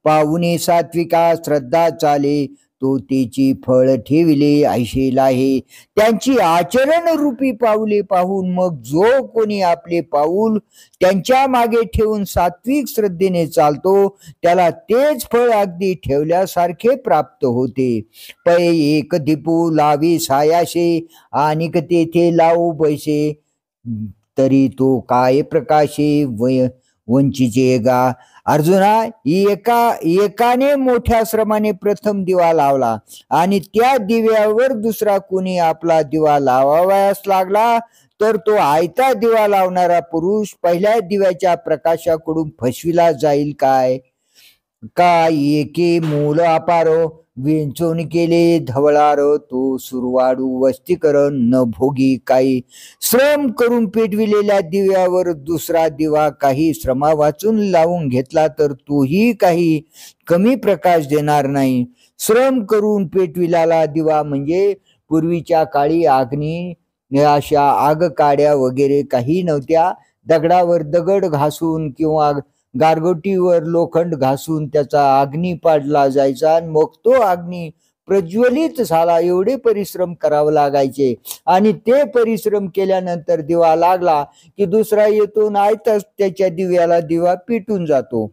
पावुनी सात्विका श्रद्धा चाले तो तेची फळ ठेविले ऐशेला हे. त्यांची आचरण रूपी पाऊले पाहून मग जो कोणी आपले पाऊल त्यांच्या मागे ठेवून सात्विक श्रद्धेने चालतो त्याला तेच फळ अगदी ठेवल्यासारखे प्राप्त होते. पै एक दीपू लावी सायाशे आणि तेथे लावू बैसे तरी तो काय प्रकाशे वंचिचे गा. अर्जुना, एकाने मोठ्या श्रमाने प्रथम दिवा लावला आणि त्या दिव्यावर दुसरा कोणी आपला दिवा लावावयास लागला तर तो आयता दिवा लावणारा पुरुष पहिल्या दिव्याच्या प्रकाशाकडून फसविला जाईल काय? का एके मूल अपारो विंचून केले धवळारो तो सुरवाडू वस्तीकरण न भोगी काही. श्रम करून पेटविलेल्या दिव्यावर दुसरा दिवा काही श्रमा वाचून लावून घेतला तर तोही काही कमी प्रकाश देणार नाही. श्रम करून पेटविलेला दिवा म्हणजे पूर्वीच्या काळी अग्नी अशा आगकाड्या वगैरे काही नव्हत्या. दगडावर दगड घासून किंवा गारगोटीवर लोखंड घासून त्याचा अग्नी पाडला जायचा आणि मग तो अग्नी प्रज्वलित झाला. एवढे परिश्रम करावे लागायचे आणि ते परिश्रम केल्यानंतर दिवा लागला की दुसरा येतो नाहीतच त्याच्या दिव्याला दिवा पेटून जातो.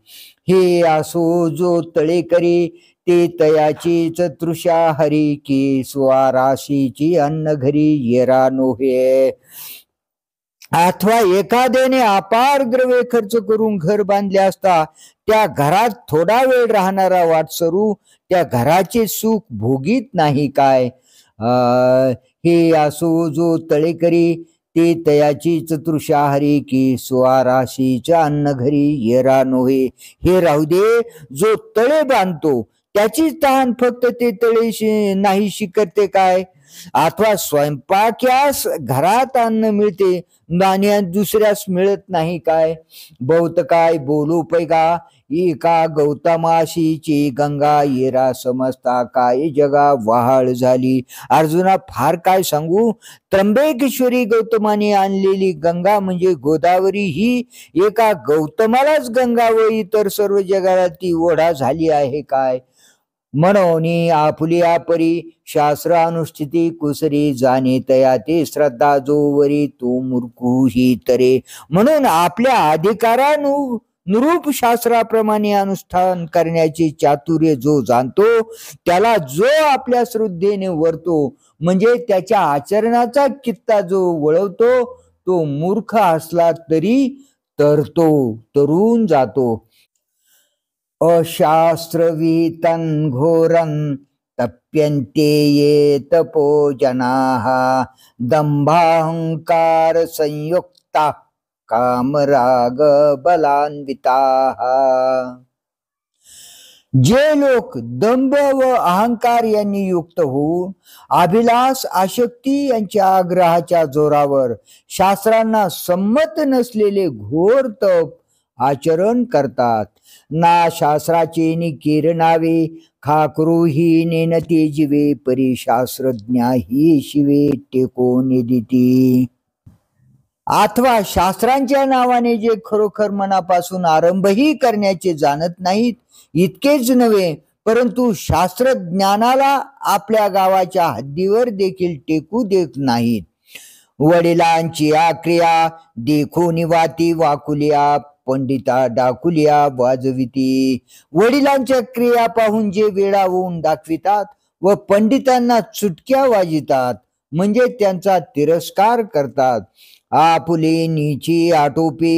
हे असो जो तळे करी ते तयाची चतुषा हरी की स्वाराशीची अन्न घरी येरा नोहे. अथवा एखाद्याने अपार द्रव्य खर्च करून घर बांधले असता त्या घरात थोडा वेळ राहणारा वाटसरू त्या घराचे सुख भोगीत नाही काय? हे असो जो तळेकरी ते तयाची चतुर्षा हरी की स्वाराशीच्या अन्न घरी येरा नोहे. हे राहू दे, जो तळे बांधतो त्याची तहान फक्त ते तळे नाही शिकरते काय? अथवा स्वयंपाक्यास घरात अन्न मिळते आणि दुसऱ्यास मिळत नाही काय? बहुत काय बोलू पैगा एका गौतमाशीची गंगा येरा समजता काय जगा वहाळ झाली. अर्जुना, फार काय सांगू. त्र्यंबकेश्वरी गौतमाने आणलेली गंगा म्हणजे गोदावरी ही एका गौतमालाच गंगा व इतर सर्व जगाला ती ओढा झाली आहे काय? म्हणून आपुलिया परी शास्त्र अनुष्ठिती कुसरी जाणे तया ते श्रद्धा जोवरी तो मूर्खू ही तरे. म्हणून आपल्या अधिकारानुरूप शास्त्राप्रमाणे अनुष्ठान करण्याचे चातुर्य जो जाणतो त्याला जो आपल्या श्रद्धेने वरतो म्हणजे त्याच्या आचरणाचा कित्ता जो वळवतो तो मूर्ख असला तरी तरून जातो. अशास्त्रविहितं घोरं तप्यन्ते ये तपो जनाः दंभाहंकार संयुक्ता कामराग बलान्विताः. जे लोक दंभ व अहंकार यांनी युक्त होऊन अभिलाष आशक्ती यांच्या आग्रहाच्या जोरावर शास्त्रांना संमत नसलेले घोर तप आचरण करतात. ना शास्त्राचे निकीर्णावे खाकरू ही नेनते जीवे परी शास्त्रज्ञा ही शिवे टेको निदिती. अथवा शास्त्रांच्या नावाने जे खरोखर मनापासून आरंभही करण्याचे जाणत नाहीत इतकेच नव्हे परंतु शास्त्रज्ञानाला आपल्या गावाच्या हद्दीवर देखील टेकू देत नाहीत. वडिलांची आक्रिया देखून वाती वाकुलिया पंडिता डाकुलिया वाजविती. वडिलांच्या क्रिया पाहून जे वेळा होऊन दाखवितात व पंडितांना चुटक्या वाजितात म्हणजे त्यांचा तिरस्कार करतात. आपुले नीची आटोपे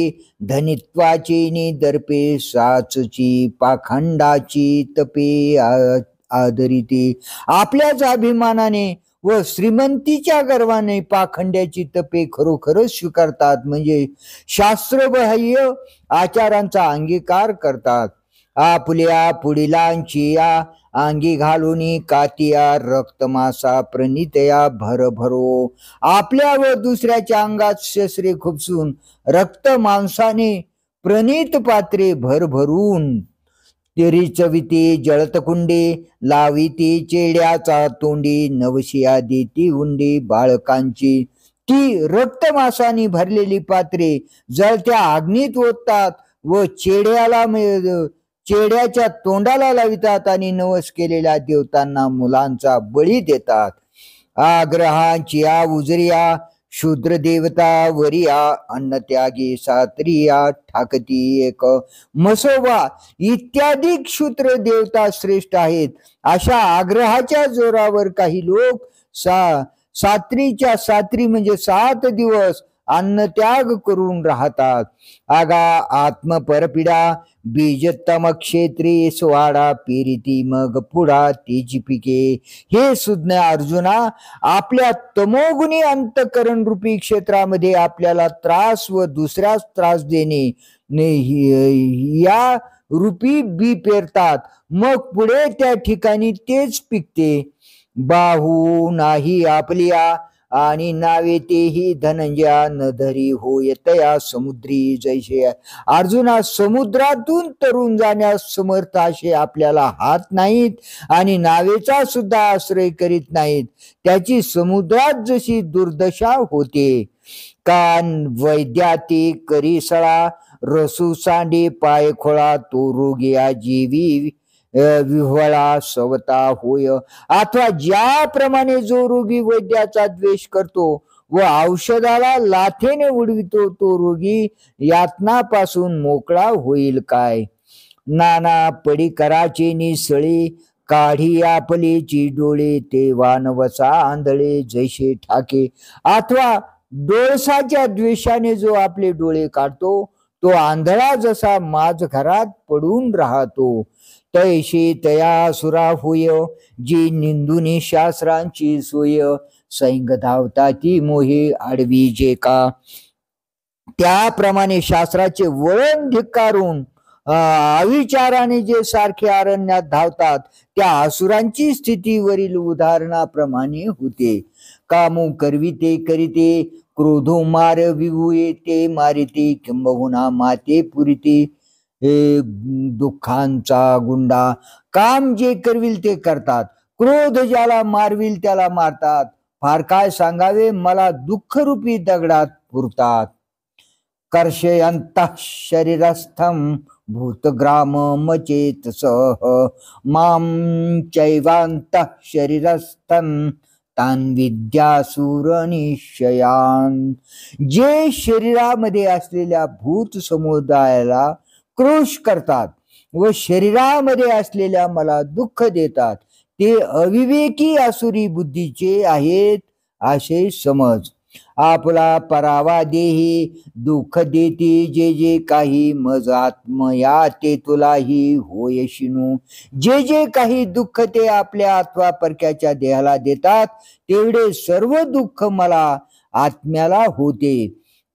धनित्वाची निदर्पे साचची पाखंडाची तपे आदरिते. आपल्याच अभिमानाने व श्रीमंतीच्या गर्वाने पाखंड्याची तपे खरोखरच स्वीकारतात म्हणजे शास्त्रबाह्य आचारांचा अंगीकार करतात. आपल्या पुढीलांची या अंगी घालून कातिया रक्तमासा प्रणितया भरभरो. आपल्या व दुसऱ्याच्या अंगात शस्त्रे खुपसून रक्त मांसाने प्रणित पात्रे भरभरून तेरी चविती जळतकुंडे लाविती चेड्याचा तोंडी नवशिया देती उंडी बाळकांची. ती रक्तमासानी भरलेली पात्रे जळत्या अग्नीत ओततात व चेड्याला चेड्याच्या तोंडाला लावितात आणि नवस केलेल्या देवतांना मुलांचा बळी देतात. आग्रहांचिया उजरिया शूद्र देवता वरिया अन्नत्यागी सात्रिया ठाकती एक मसोबा इत्यादी शूद्र देवता श्रेष्ठ आहेत. अशा आग्रहाच्या जोरावर काही लोक सात्रीच्या सात्री म्हणजे 7 दिवस अन्नत्याग करून राहतात. आगा आत्मपरपिडा बीजतम क्षेत्री स्वाडा पेरिती मग पुढा तीची पिके. हे सुज्ञ अर्जुना, आपल्या तमोगुणी अंतकरण रूपी क्षेत्रामध्ये आपल्याला त्रास व दुसऱ्यास त्रास देणे या रूपी बी पेरतात. मग पुढे त्या ठिकाणी तेच पिकते. बाहू नाही आपल्या आणि नावे तेही धनंजया न धरी होय तया समुद्री जैसे. अर्जुना, समुद्रातून तरून जाण्यास समर्थ असे आपल्याला हात नाहीत आणि नावेचा सुद्धा आश्रय करीत नाहीत. त्याची समुद्रात जशी दुर्दशा होते. कान वैद्याती करी सळा रसू सांडे पाय खोळा तो रोगिया जीवी विव्हळा सवता होय. अथवा ज्याप्रमाणे जो रोगी वैद्याचा द्वेष करतो व औषधाला लाथेने उडवितो तो रोगी यातनापासून मोकळा होईल काय. नाना पडी कराची निसळी काढी आपलीची डोळे ते वानवसा आंधळे जैसे ठाके. अथवा डोळसाच्या द्वेषाने जो आपले डोळे काढतो तो आंधळा जसा माझ घरात पडून राहतो. तैशी तया सुरा होय जी निंदुनी शास्त्रांची सोय. सैंग धावता ती मोहे आडवी जे का. त्याप्रमाणे शास्त्राचे वळण धिक्कारून अविचाराने जे सारखे अरण्यात धावतात त्या असुरांची स्थिती वरील उदाहरणाप्रमाणे होते. कामू करविते करीते क्रोधो मार विभुये ते मारिते किंबहुना माते पुरिते हे दुःखांचा गुंडा. काम जे करविल ते करतात, क्रोध ज्याला मारविल त्याला मारतात. फार काय सांगावे, मला दुःखरूपी दगडात पुरतात. कर्षयंतः शरीरस्थम भूतग्राम मचेतसः माम चैवांतः शरीरस्थं तान विद्यासुर निश्चयान. जे शरीरामध्ये असलेल्या भूत समुदायाला क्रोश करतात व शरीरामध्ये असलेल्या मला दुःख देतात ते अविवेकी असुरी बुद्धीचे आहेत असे समज. आपला परावा देही दुःख देती जे जे काही मज आत्मया ते तुलाही होयशिनू. जे जे काही दुःख ते आपल्या अथवा परक्याच्या देहाला देतात तेवढे सर्व दुःख मला आत्म्याला होते.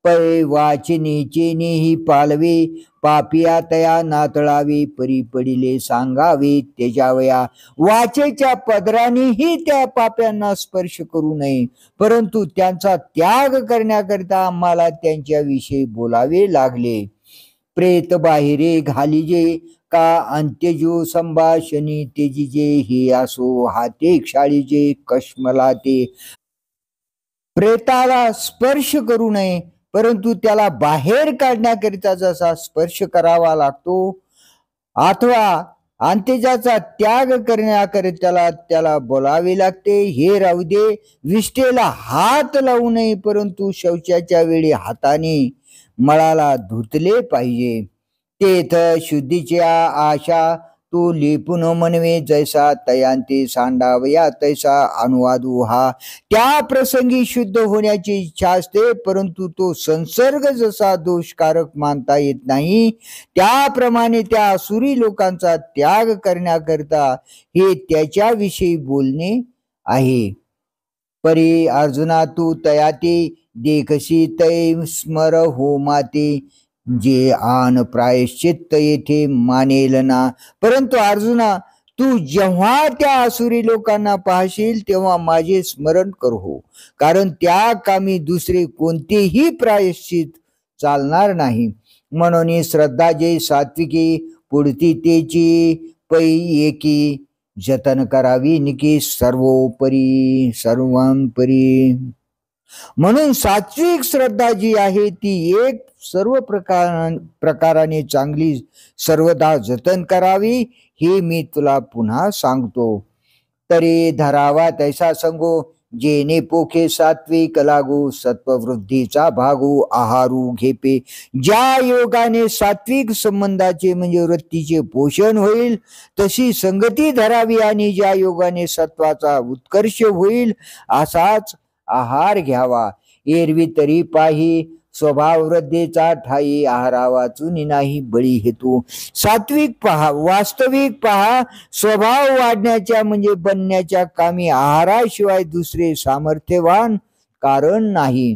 पै वाचिनीचे नेही पालवे पापिया तया नातळावे परी पडिले सांगावे त्याच्यावया. वाचेच्या पदरानेही त्या पाप्यांना स्पर्श करू नये, परंतु त्यांचा त्याग करण्याकरिता आम्हाला त्यांच्याविषयी बोलावे लागले. प्रेत बाहिरे घालिजे का अंत्यजो संभाषणी तेजिजे हे असो हाते क्षाळीजे कश्मला ते. प्रेताला स्पर्श करू नये, परंतु त्याला बाहेर काढण्याकरिता जसा स्पर्श करावा लागतो अथवा अंत्यजाचा त्याग करण्याकरिता त्याला बोलावे लागते. हे राहू दे, विष्ठेला हात लावू नये, परंतु शौचाच्या वेळी हाताने मळाला धुतले पाहिजे. तेथ शुद्धीच्या आशा तो लेपून मनवे जैसा तयांते सांडावया तैसा अनुवादू. हा त्या प्रसंगी शुद्ध होण्याची इच्छा असते, परंतु तो संसर्ग जसा दोषकारक मानता येत नाही त्याप्रमाणे त्या असुरी लोकांचा त्याग करण्याकरिता हे त्याच्याविषयी बोलणे आहे. परी अर्जुना तू तयाते देखशी तै स्मर हो माते जे आन प्रायश्चित्त येथे मानेल ना. परंतु अर्जुना, तू जेव्हा त्या आसुरी लोकांना पाहशील तेव्हा माझे स्मरण कर हो, कारण त्या कामी दुसरे कोणतेही प्रायश्चित चालणार नाही. म्हणून श्रद्धा जे सात्विकी पुढती तेची पै एकी जतन करावी निकी सर्वोपरी सर्वांपरी. म्हणून सात्विक श्रद्धा जी आहे ती एक सर्व प्रकाराने चांगली सर्वदा जतन करावी, हे मी तुला पुन्हा सांगतो. तरी धरावा तैसा संगो, जेणे पोखे सात्विक लागू, सत्ववृद्धीचा भागू आहारू घेपे. ज्या योगाने सात्विक संबंधाचे म्हणजे वृत्तीचे पोषण होईल तशी संगती धरावी, आणि ज्या योगाने सत्वाचा उत्कर्ष होईल असाच आहार घ्यावा. एरवी तरी पाही स्वभाव वृद्धीचा ठाई, आहारा वाचून नाही बळी हेतू. सात्विक पहा, वास्तविक पहा, स्वभाव वाढण्याच्या म्हणजे बनण्याच्या कामी आहाराशिवाय दुसरे सामर्थ्यवान कारण नाही.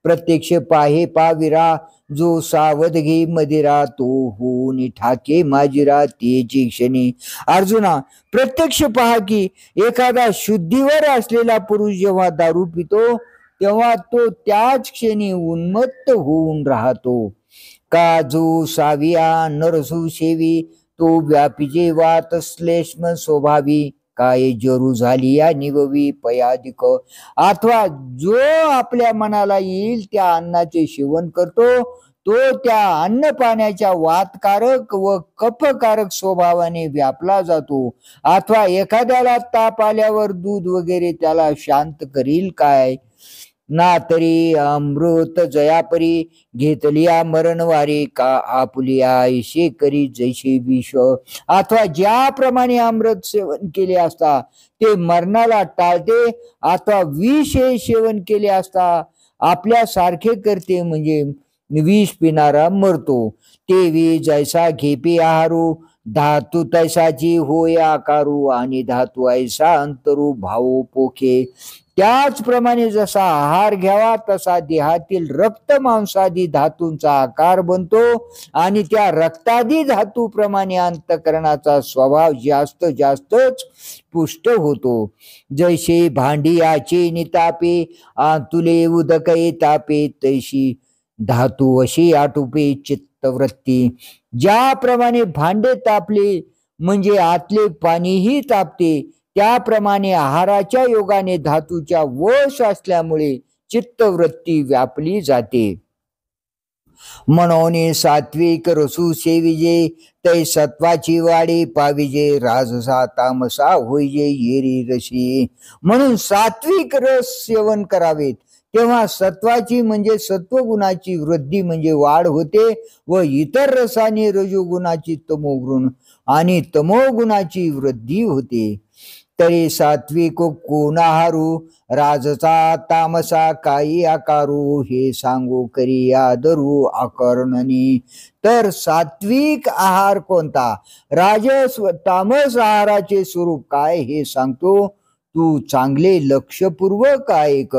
प्रत्यक्ष पाहे पाविरा, जो सावध घे मदिरा, तो होऊन ठाके माजिरा तेची क्षणी. अर्जुना, प्रत्यक्ष पहा की एखादा शुद्धीवर असलेला पुरुष जेव्हा दारू पितो तेव्हा तो त्याच क्षणी उन्मत्त होऊन राहतो. का जो साविया नरसू सेवी, तो व्यापीजे वात श्लेष्म स्वभावी, काय जरू झाली या निववी पयाधिक. अथवा जो आपल्या मनाला येईल त्या अन्नाचे सेवन करतो तो त्या अन्न पाण्याच्या वातकारक व कफकारक स्वभावाने व्यापला जातो. अथवा एखाद्याला ताप आल्यावर दूध वगैरे त्याला शांत करील काय. ना तरी अमृत जयापरी, घेतलिया मरणवारी, का आपुलिया ऐशे करी जैसे विष. अथवा ज्याप्रमाणे अमृत सेवन केले असता ते मरणाला टाळते, अथवा विष हे सेवन केले असता आपल्यासारखे करते, म्हणजे विष पिणारा मरतो. ते विष जैसा घेपी आहारू, धातू तैसाची होय आकारू, आणि धातू ऐसा अंतरू भाऊ पोखे. त्याचप्रमाणे जसा आहार घ्यावा तसा देहातील रक्त मांसादी धातूंचा आकार बनतो, आणि त्या रक्तादी धातूप्रमाणे अंतकरणाचा स्वभाव जास्त जास्तच पुष्ट होतो. जैसे भांडियाचे नितापे, आतुले उदके तापे, तैशी धातू अशी आटुपे चित्तवृत्ती. ज्याप्रमाणे भांडे तापले म्हणजे आतले पाणीही तापते, त्याप्रमाणे आहाराच्या योगाने धातूच्या वश असल्यामुळे चित्तवृत्ती व्यापली जाते. म्हणून सात्विक रसू सेविजे, तै सत्वाची वाढी पाविजे, राजसा तामसा होईजे येरी रशी. म्हणून सात्विक रस सेवन करावेत, तेव्हा सत्वाची म्हणजे सत्वगुणाची वृद्धी म्हणजे वाढ होते, व इतर रसाने रजोगुणाची तमोगुण आणि तमोगुणाची वृद्धी होते. तरी सात्विक कोण आहारू, राजचा तामसा काही आकारू, हे सांगू करी आदरू आकर्णनी. तर सात्विक आहार कोणता, राजस व तामस आहाराचे स्वरूप काय हे सांगतो, तू चांगले लक्षपूर्वक ऐक.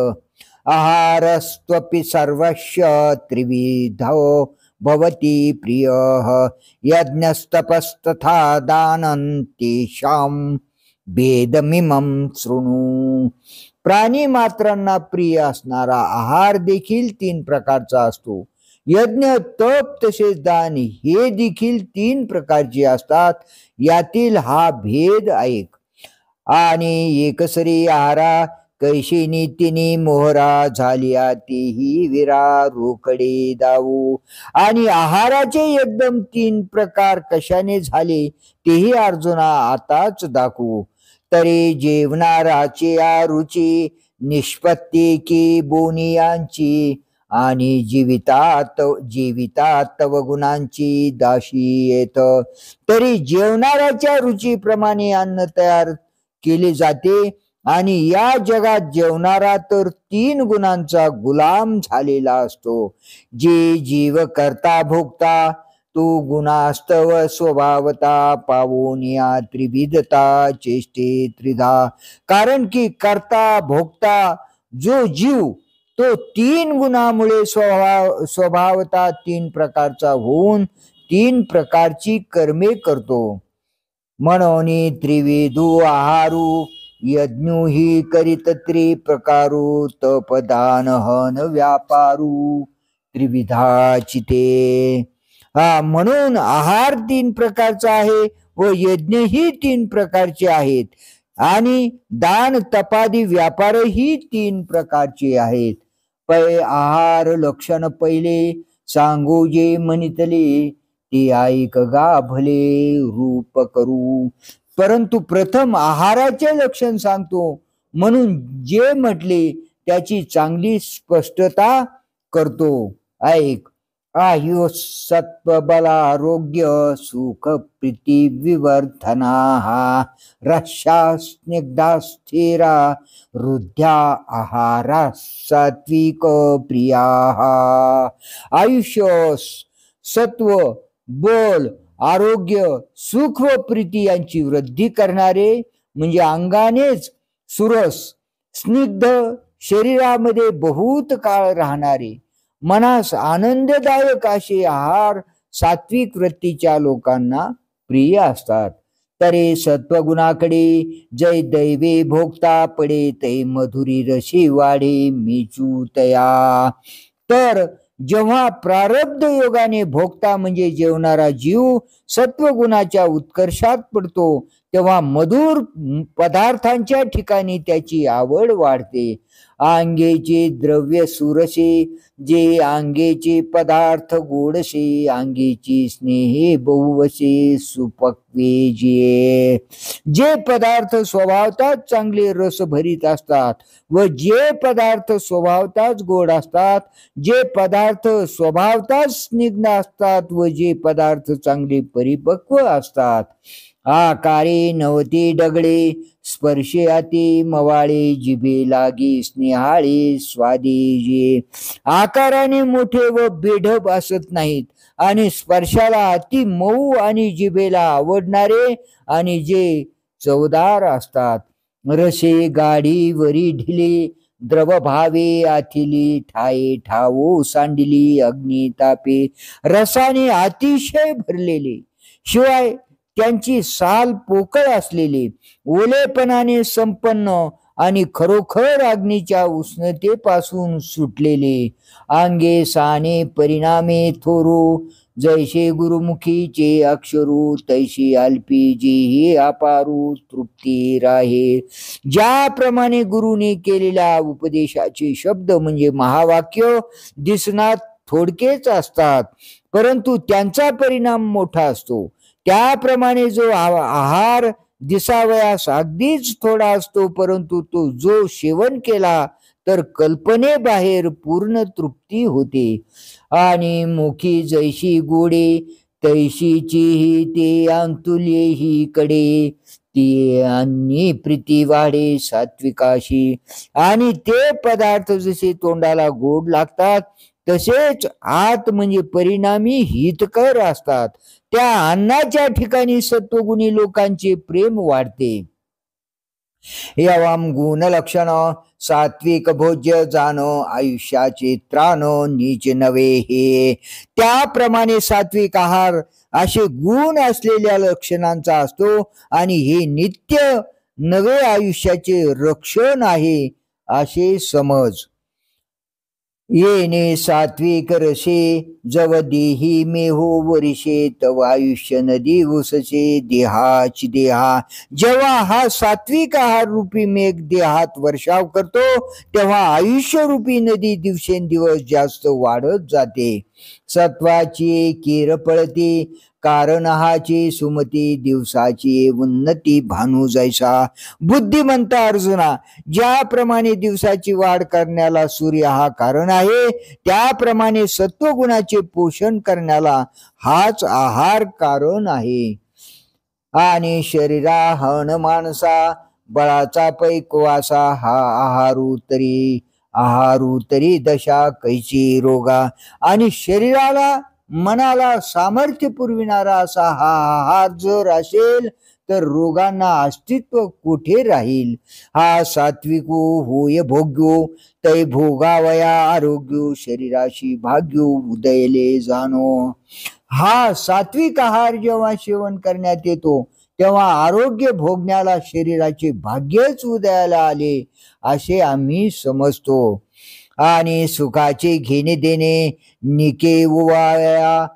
आहारस्त्वपि सर्वस्य त्रिविधो भवति प्रियः, यज्ञस्तपस्तथा दानं तेषां भेदमिमं शृणु. प्राणी मात्रांना प्रिय असणारा आहार देखील 3 प्रकारचा असतो. यज्ञ, तप तसेच दान हे देखील 3 प्रकारचे असतात. यातील हा भेद ऐक. आणि एकसरी आहारा, कैशिनी तिनी मोहरा, झालिया तेही विरा रोकडे दाऊ. आणि आहाराचे एकदम 3 प्रकार कशाने झाले तेही अर्जुना आताच दाखवू. तरी जेवणाराची रुची, निष्पत्ती की बोनियांची, आणि जीवितात तव गुणांची दाशी येत. तरी जेवणाऱ्याच्या रुचीप्रमाणे अन्न तयार केले जाते, आणि या जगात जेवणारा तर 3 गुणांचा गुलाम झालेला असतो. जे जीव करता भोगता, तो गुणास्तव स्वभावता, पावून या त्रिविधता चेष्टे त्रिधा. कारण की करता भोगता जो जीव तो 3 गुणामुळे स्वभावता 3 प्रकारचा होऊन 3 प्रकारची कर्मे करतो. म्हणून त्रिविधू आहारू, यज्ञुही करीत त्रिप्रकारू, तपदान हन व्यापारू त्रिविधाची ते. म्हणून आहार 3 प्रकारचा आहे व यज्ञही 3 प्रकारचे आहेत, आणि दान तपादी व्यापारही 3 प्रकारचे आहेत. पै आहार लक्षण पहिले सांगू जे म्हणितले, ते ऐक गा भले रूप करू. परंतु प्रथम आहाराचे लक्षण सांगतो, म्हणून जे म्हटले त्याची चांगली स्पष्टता करतो. ऐक. आयु सत्व बल आरोग्य सुख प्रीती विवर्धना, रक्षा स्निग्धा स्थिरा हृद्या आहारा सात्विक प्रिया. आयुष्य सत्व बल आरोग्य सुख व प्रीती यांची वृद्धी करणारे म्हणजे अंगानेच सुरस स्निग्ध शरीरामध्ये बहुत काळ राहणारे मनास आनंददायक असे आहार सात्विक वृत्तीच्या लोकांना प्रिय असतात. तरे सत्वगुणाकडे जय दैवे भोगता पडे, तै मधुरी रशी वाढे मिचू तया. तर जेव्हा प्रारब्ध योगाने भोगता म्हणजे जेवणारा जीव सत्वगुणाच्या उत्कर्षात पडतो, तेव्हा मधुर पदार्थांच्या ठिकाणी त्याची आवड वाढते. अंगेचे द्रव्य सुरसे, जे अंगेचे पदार्थ गोडसे, अंगेची स्नेहे बहुवसे सुपक्वे जे. जे पदार्थ स्वभावताच चांगले रस भरीत असतात व जे पदार्थ स्वभावताच गोड असतात, जे पदार्थ स्वभावताच स्निग्ध असतात व जे पदार्थ चांगले परिपक्व असतात. आकारे नवते डगळे, स्पर्शे अति मवाळे, जिभे लागी स्नेहाळे स्वादी जे. आकाराने मोठे व बेढप असत नाहीत आणि स्पर्शाला अति मऊ आणि जिभेला आवडणारे आणि जे चवदार असतात. रसे गाडी वरी ढिली, द्रव भावे आथिली, ठाये ठावो सांडिली अग्नी तापे. रसाने अतिशय भरलेले, शिवाय त्यांची साल पोकळ असलेले, ओलेपणाने संपन्न आणि खरोखर अग्नीच्या उष्णतेपासून सुटलेले. अंगे साने परिणामे थोरू, जैसे गुरुमुखीचे अक्षरू, तैशी अल्पी जी अपारू तृप्ती राहे. ज्याप्रमाणे गुरुने केलेल्या उपदेशाचे शब्द म्हणजे महावाक्य दिसण्यात थोडकेच असतात, परंतु त्यांचा परिणाम मोठा असतो, त्याप्रमाणे जो आहार दिसावयास अगदीच थोडा असतो, परंतु तो जो सेवन केला तर कल्पनेबाहेर पूर्ण तृप्ती होते. आणि मुखी जैशी गोडे, तैशीचीही ते अंतुलेही कडे, ती अन्नी प्रीती वाढे सात्विकाशी. आणि ते पदार्थ जसे तोंडाला गोड लागतात तसेच आत म्हणजे परिणामी हितकर असतात. त्या अन्नाच्या ठिकाणी सत्वगुणी लोकांचे प्रेम वाढते. एवं गुण लक्षण सात्विक भोज्य जाण, आयुष्याचे त्राण नीच नवे हे. त्याप्रमाणे सात्विक आहार असे गुण असलेल्या लक्षणांचा असतो आणि हे नित्य नवे आयुष्याचे रक्षण आहे असे समज. येणे सात्विक रसे, जव देही मेहो वरिषे, तव आयुष्य नदी उससे देहाची देहा. जेव्हा हा सात्विक आहार रूपी मेघ देहात वर्षाव करतो, तेव्हा आयुष्य रूपी नदी दिवसेंदिवस जास्त वाढत जाते. सत्वाची केर पळते, कारण हाची सुमती, दिवसाची उन्नती भानू जैसा. बुद्धिमंता अर्जुना, ज्याप्रमाणे दिवसाची वाढ करण्याला सूर्य हा कारण आहे, त्याप्रमाणे सत्वगुणाचे पोषण करण्याला हाच आहार कारण आहे. आणि शरीरा हन माणसा, बळाचा पैकवासा, हा आहारू तरी दशा कैची रोगा. आणि शरीराला मनाला सामर्थ्य पुरविणारा असा हा आहार जर असेल तर रोगांना अस्तित्व कुठे राहील. हा सात्विको होय भोग्यो, तै भोगावया आरोग्यो, शरीराशी भाग्यो उदयले जाणो. हा सात्विक आहार जेव्हा सेवन करण्यात येतो तेव्हा आरोग्य भोगण्याला शरीराचे भाग्यच उदयाला आले असे आम्ही समजतो. आणि सुखाचे घेणे देणे, निके उवाया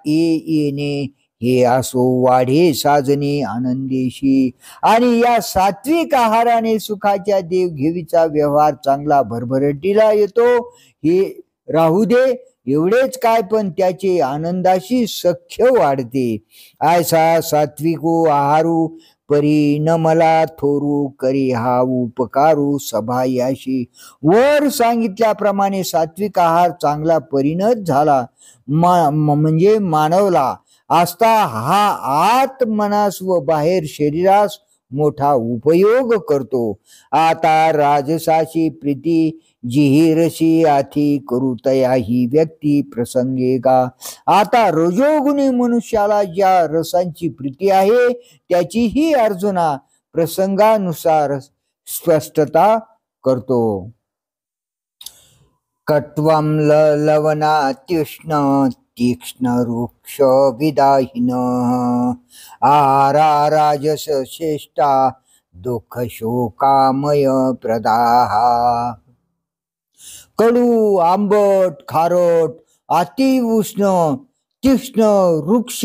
येणे, हे असो वाढे साजने आनंदेशी. आणि या सात्विक आहाराने सुखाच्या देवघेवीचा व्यवहार चांगला भरभराटीला येतो. हे राहू दे, एवढेच काय पण त्याचे आनंदाशी सख्य वाढते. आयसा सात्विको आहारू परी न मला थोरू करी हा उपकारू सभायाशी. वर सांगितल्याप्रमाणे सात्विक आहार चांगला परिणत झाला म्हणजे मानवला असता हा आत मनास व बाहेर शरीरास मोठा उपयोग करतो. आता राजसाची प्रीती जिही रशी आथी करू तया ही व्यक्ती प्रसंगे गा. आता रजोगुणी मनुष्याला ज्या रसांची प्रीती आहे त्याचीही अर्जुना प्रसंगानुसार स्पष्टता करतो. कट्वं लवणात्युष्ण तीक्ष्ण वृक्ष विदाहिन आरा राजस श्रेष्ठा दुःख शोकामय प्रदाहा. कडू, आंबट, खारट, अति उष्ण, तीक्ष्ण, वृक्ष,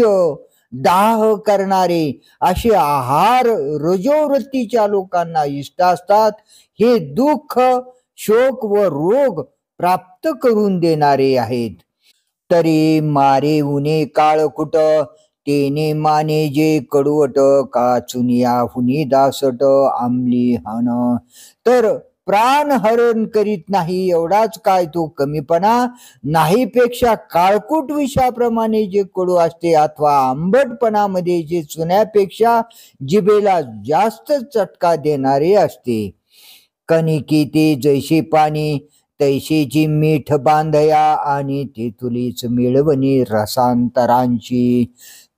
दाह करणारे असे आहार रजोवृत्तीच्या लोकांना इष्ट असतात. हे दुःख, शोक व रोग प्राप्त करून देणारे आहेत. तरी मारे उने काळकुट तेने माने जे कडवट काचुनिया हुनी दासट आमली हन. तर प्राण हरण करीत नाही एवढाच काय तो कमीपणा नाही पेक्षा काळकूट विषाप्रमाणे जे कडू असते अथवा आंबटपणामध्ये जे चुन्यापेक्षा जिभेला जास्त चटका देणारे असते. कणिकी ते जैसे पाणी तैसेची मीठ बांधया आणि तेथुलीच मिळवणी रसांतरांची.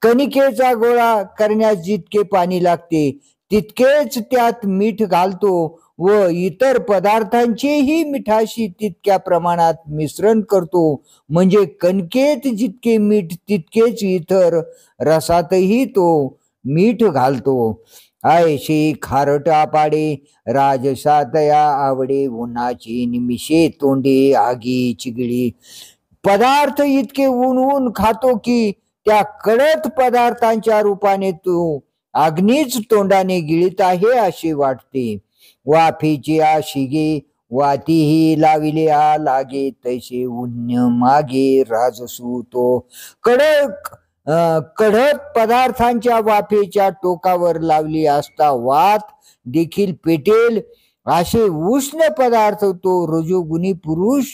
कणिकेचा गोळा करण्यास जितके पाणी लागते तितकेच त्यात मीठ घालतो व इतर पदार्थांचेही मिठाशी तितक्या प्रमाणात मिश्रण करतो. म्हणजे कणकेत जितके मीठ तितकेच इतर रसातही तो मीठ घालतो. आयशी खारटा पाडे राजसातया आवडे उन्हाची निमिषे तोंडे आगी चिगडी. पदार्थ इतके ऊन खातो की त्या कडक पदार्थांच्या रूपाने तो अग्नीच तोंडाने गिळीत आहे असे वाटते. वाफेची शिगे वातीही लाविले लागे तैसे उन्य मागे राजसू तो. कडक पदार्थांच्या वाफेच्या टोकावर लावली असता वात देखील पेटेल असे उष्ण पदार्थ तो रजोगुणी पुरुष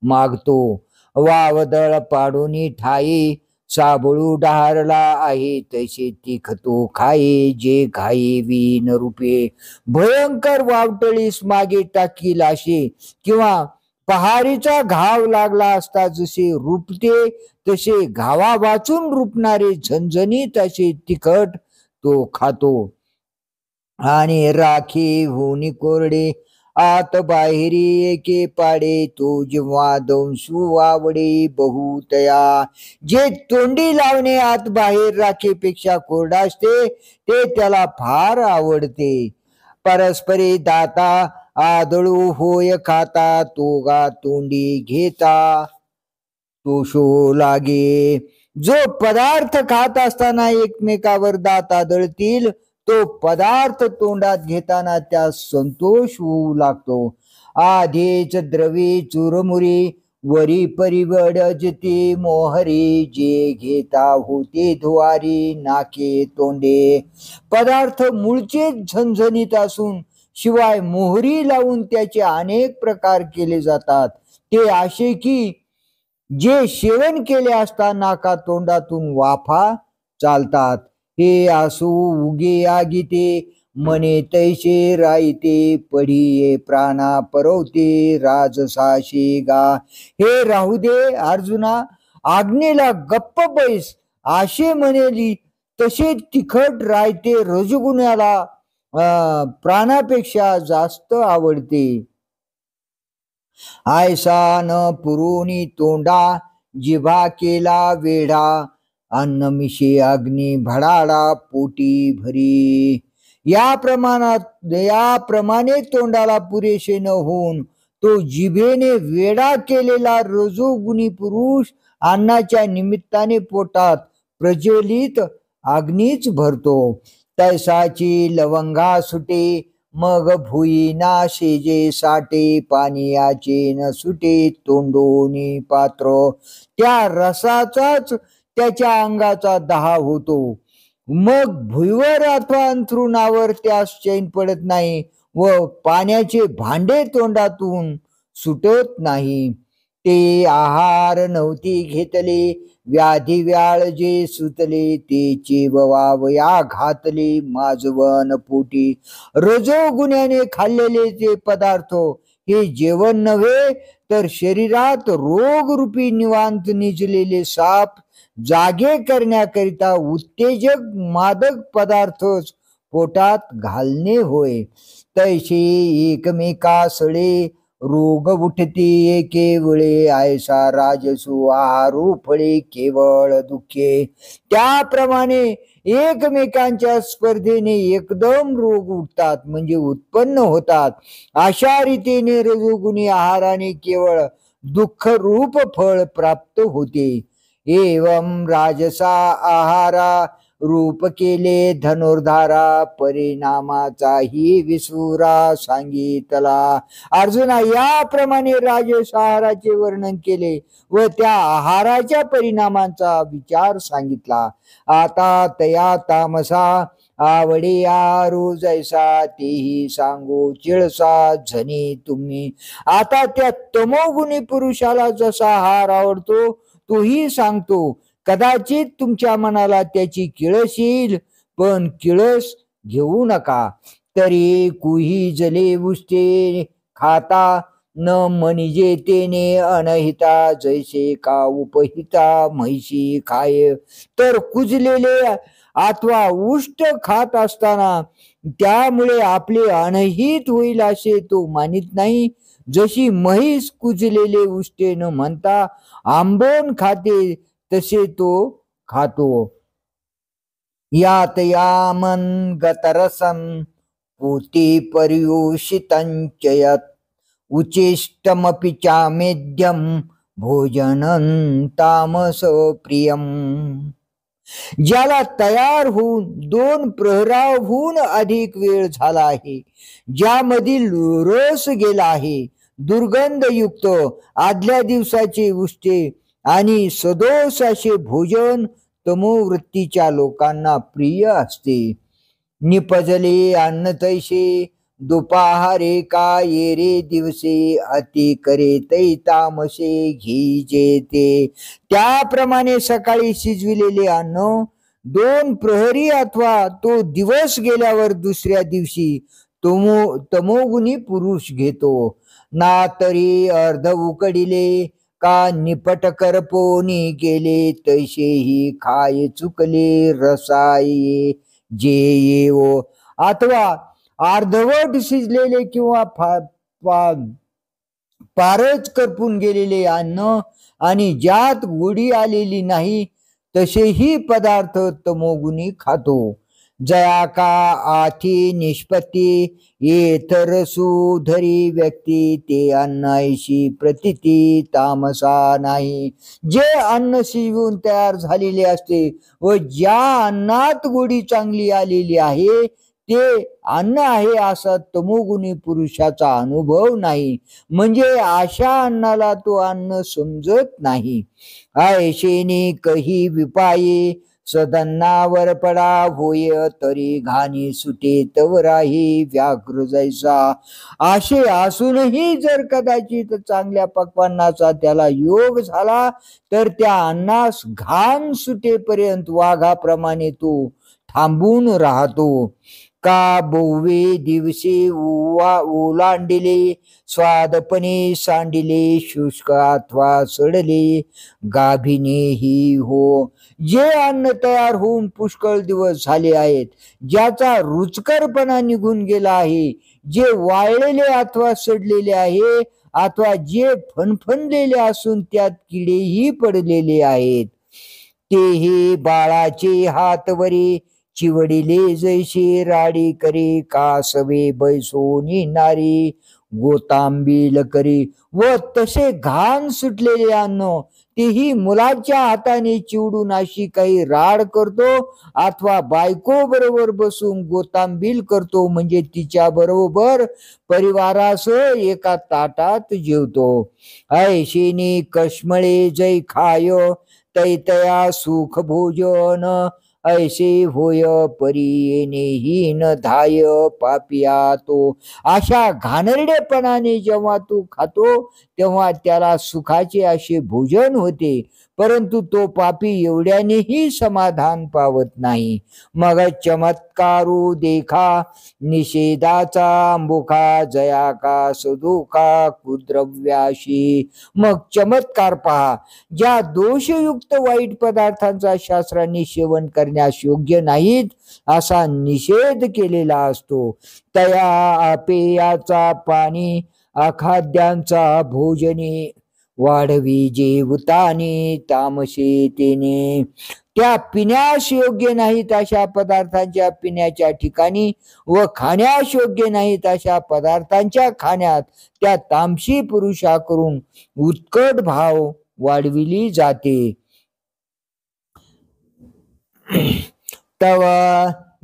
मागतो. वावदळ पाडून ठाई साबळू डहारला आहे तैसे तिखतो खाये जे घाई विन रूपे. भयंकर वावटळीस मागे टाकील असे किंवा पहारीचा घाव लागला असता जसे रुपते तसे घावा वाचून रुपणारे झणझणीत असे तिखट तो खातो. आणि राखी होनी कोरडे आत बाहेरी एके पाडे तो जेव्हा दंशू आवडे बहुतया. जे तोंडी लावणे आत बाहेर राखेपेक्षा कोरडा असते ते त्याला फार आवडते. परस्परे दाता आदळू होय खाता तोगा तोंडी घेता तोशो लागे. जो पदार्थ खात असताना एकमेकावर दात आदळतील तो पदार्थ तोंडात घेताना त्यास संतोष होऊ लागतो. आधीच द्रवी चुरमुरी वरी परिवडजते मोहरी जे घेता होते धुवारी नाके तोंडे. पदार्थ मूळचे झणझणीत असून शिवाय मोहरी लावून त्याचे अनेक प्रकार केले जातात. ते असे की जे सेवन केले असता नाका तोंडातून वाफा चालतात. हे असो उगे आगीते मने तैसे राईते पढिये प्राणा परवते राजसाशी गा. हे राहू दे अर्जुना, आज्ञेला गप्प बैस असे म्हणेली तसे तिखट रायते रजगुणाला प्राणापेक्षा जास्त आवडते. आयसा न पुरोनी तोंडा जिभा केला वेढा अन्न मिशी अग्नी भडाडा पोटी भरी. याप्रमाणे तोंडाला पुरेसे न होऊन तो जिभेने वेडा केलेला रजोगुणी पुरुष अन्नाच्या निमित्ताने पोटात प्रज्वलित अग्नीच भरतो. तैसाची लवंगा सुटे, मग भुई ना शेजे साठे, पानियाचे न सुटे तोंडोनी पात्र. त्या रसाचाच त्याच्या अंगाचा दाह होतो. मग भुईवर अथवा अंथरुणावर त्यास चैन पडत नाही व पाण्याचे भांडे तोंडातून सुटत नाही. ते आहार नव्हती घेतले, व्याधी व्याळ जे सुतले, ते वावया घातले माजवन पोटी. रजोगुण्याने खाल्लेले ते पदार्थ हे जेवण नव्हे, तर शरीरात रोगरूपी निवांत निजलेले साप जागे करण्याकरिता उत्तेजक मादक पदार्थच पोटात घालणे होय. तैसे एकमेका सळे रोग उठती एके वेळे, ऐसा राजसू आहारू फळे केवळ दुःखे. त्याप्रमाणे एकमेकांच्या स्पर्धेने एकदम रोग उठतात, म्हणजे उत्पन्न होतात. अशा रीतीने रजोगुणी आहाराने केवळ दुःख रूप फळ प्राप्त होते. एवं राजसा आहारा रूप केले धनुर्धारा, परिणामाचाही विसुरा सांगितला. अर्जुना, याप्रमाणे राजस आहाराचे वर्णन केले व त्या आहाराच्या परिणामांचा विचार सांगितला. आता तया तामसा आवडे आहारू जैसा, तेही सांगू चिळसा झनी तुम्ही. आता त्या तमोगुणी पुरुषाला जसा आहार आवडतो तोही सांगतो. कदाचित तुमच्या मनाला त्याची किळस येईल, पण किळस घेऊ नका. तरी कुही जले उष्टे खाता, न म्हणजे तेने अनहिता, जैसे का उपहिता म्हैशी खाय. तर कुजलेले अथवा उष्ट खात असताना त्यामुळे आपले अनहित होईल असे तो मानित नाही. जशी म्हैस कुजलेले उष्टे न म्हणता आंबोन खाते, तसे तो खातो. यात यामन गतरसम पूती पर्युषितंचयत, उचिष्टमपि चामेद्यम भोजनं तामस प्रियम. ज्याला तयार होऊन 2 प्रहराहून अधिक वेळ झाला आहे, ज्यामधील रस गेला आहे, दुर्गंधयुक्त आदल्या दिवसाचे उष्टे आणि सदोष असे भोजन तमोवृत्तीच्या लोकांना प्रिय असते. निपजले अन्न तैसे दुपाहारे का येरे दिवसे, अति करे तै तामसे घीजे ते. त्याप्रमाणे सकाळी शिजविलेले अन्न 2 प्रहरी अथवा तो दिवस गेल्यावर दुसऱ्या दिवशी तमोगुणी पुरुष घेतो. ना तरी अर्ध उकडीले का निपट करपोनी गेले, तैसेही खाय चुकले रसाये जे येवो. अथवा अर्धवट शिजलेले किंवा पारच करपून गेलेले अन्न आणि ज्यात गोडी आलेली नाही, तसेही पदार्थ तमोगुणी खातो. जया का आथी निष्पत्ती येतर सुधरी व्यक्ती, ते अन्नाशी प्रतिती तामसा नाही. जे अन्न शिजवून तयार झालेले असते व ज्या अन्नात गोडी चांगली आलेली आहे, ते अन्न आहे असा तमोगुणी पुरुषाचा अनुभव नाही. म्हणजे अशा अन्नाला तो अन्न समजत नाही. ऐशेने कही विपाये सदन्नावर पडा होय, तरी घाणी सुटे तवराही व्याघ्र जैसा. असे असूनही जर कदाचित चांगल्या पक्वान्नाचा त्याला योग झाला, तर त्या अन्नास घाण सुटेपर्यंत वाघाप्रमाणे तो थांबून राहतो. का बोवे दिवसे ओलांडिले, स्वादपणे सांडिले, शुष्क अथवा सडले गाभिनेही हो. जे अन्न तयार होऊन पुष्कळ दिवस झाले आहेत, ज्याचा रुचकरपणा निघून गेला आहे, जे वाळलेले अथवा सडलेले आहे, अथवा जे फणफणलेले असून त्यात किडेही पडलेले आहेत, तेही बाळाचे हातवरी चिवडिले जैसे राडी करी, कासवे बैसोनी नारी गोतांबील करी. व तसे घाण सुटलेले अन्न तेही मुलाच्या हाताने चिवडून अशी काही राड करतो अथवा बायको बरोबर बसून गोतांबील करतो, म्हणजे तिच्या बरोबर परिवारासह एका ताटात जेवतो. ऐशिनी कश्मळे जै खाय तैतया सुख भोजन, ऐसे होय परी न धाय पापिया तो. अशा घाणेरडेपणाने जेव्हा तू खातो तेव्हा त्याला सुखाचे असे भोजन होते, परंतु तो पापी एवढ्यानेही समाधान पावत नाही. मग चमत्कारू देखा निषेधाचा अंबुखा, जया का सुदुखा कुद्रव्याशी. मग चमत्कार पहा, ज्या दोषयुक्त वाईट पदार्थांचा शास्त्रांनी सेवन करण्यास योग्य नाहीत असा निषेध केलेला असतो. तया अपेयाचा पाणी, अखाद्यांचा भोजनी, वाढवी जेवतानी तामसे तेने. त्या पिण्यास योग्य नाहीत अशा पदार्थांच्या पिण्याच्या ठिकाणी व खाण्यास योग्य नाहीत अशा पदार्थांच्या खाण्यात त्या तामसी पुरुषाकडून उत्कट भाव वाढविली जाते. तव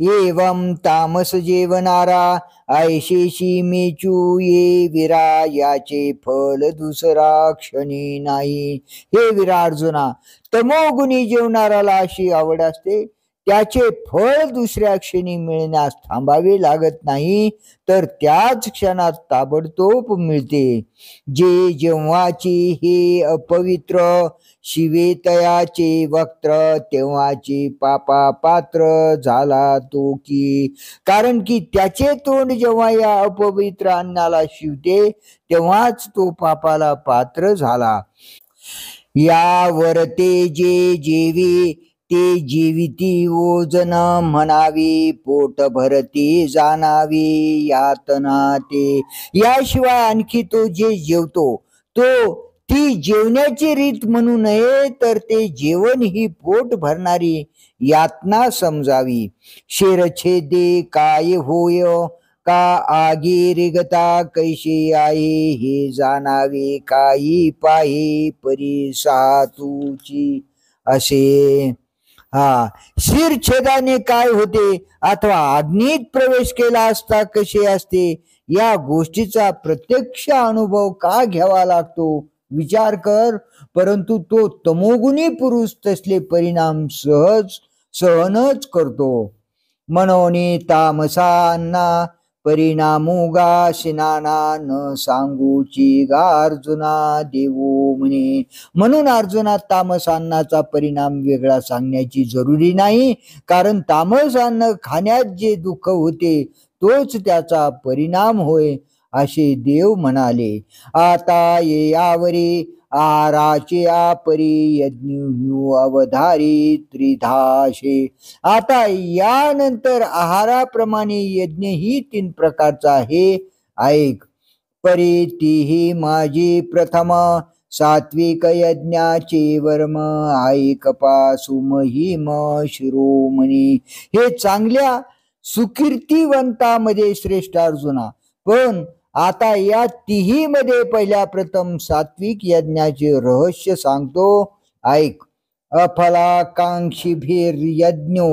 एवं तामस जेवणारा ऐशेशी मेचू ये विरा, याचे फल दुसरा क्षणी नाही. हे विरा अर्जुना, तमोगुणी जेवणाराला अशी आवड असते, त्याचे फळ दुसऱ्या क्षणी मिळण्यास थांबावे लागत नाही, तर त्याच क्षणात ताबडतोब मिळते. जे जेव्हाची हे अपवित्र शिवे तयाचे वक्त्र, तेव्हाची पापा पात्र झाला तो की. कारण की त्याचे तोंड जेव्हा या अपवित्र अन्नाला शिवते तेव्हाच तो पापाला पात्र झाला. यावर ते जे जेवी ते जीविती ओजन म्हणावी, पोट भरती जाणावी यातना ते. याशिवाय आणखी तो जे जेवतो तो ती जेवण्याची रीत म्हणू नये, तर ते जेवण ही पोट भरणारी यातना समजावी. शिरछेदे काय होय का आगी रिगता कैशी आहे, हे जाणावे काही पाहे परी सातूची असे. शिरछेदाने काय होते अथवा अग्नीत प्रवेश केला असता कसे असते, या गोष्टीचा प्रत्यक्ष अनुभव का घ्यावा लागतो विचार कर. परंतु तो तमोगुणी पुरुष तसले परिणाम सहनच करतो. मनोनी तामसांना परिणामुगा शिनाना, न सांगूची गा अर्जुना देवो म्हणे. म्हणून अर्जुना, तामस अन्नाचा परिणाम वेगळा सांगण्याची जरुरी नाही, कारण तामस अन्न खाण्यात जे दुःख होते तोच त्याचा परिणाम होय असे देव म्हणाले. आता ये यावरी आहाराचे आपरी यज्ञ अवधारी त्रिधाशे. आता यानंतर आहाराप्रमाणे यज्ञ ही 3 प्रकारचा आहे, ऐक. परी तीही माझी प्रथम सात्विक यज्ञाचे वर्म, ऐक पासु महिम शिरोमणी. हे चांगल्या सुकीर्तिवंतामध्ये श्रेष्ठ अर्जुना, पण आता या तिही मध्ये पहिल्या प्रथम सात्विक यज्ञाचे रहस्य सांगतो, ऐक. अफलाकांक्षीभिर्यज्ञो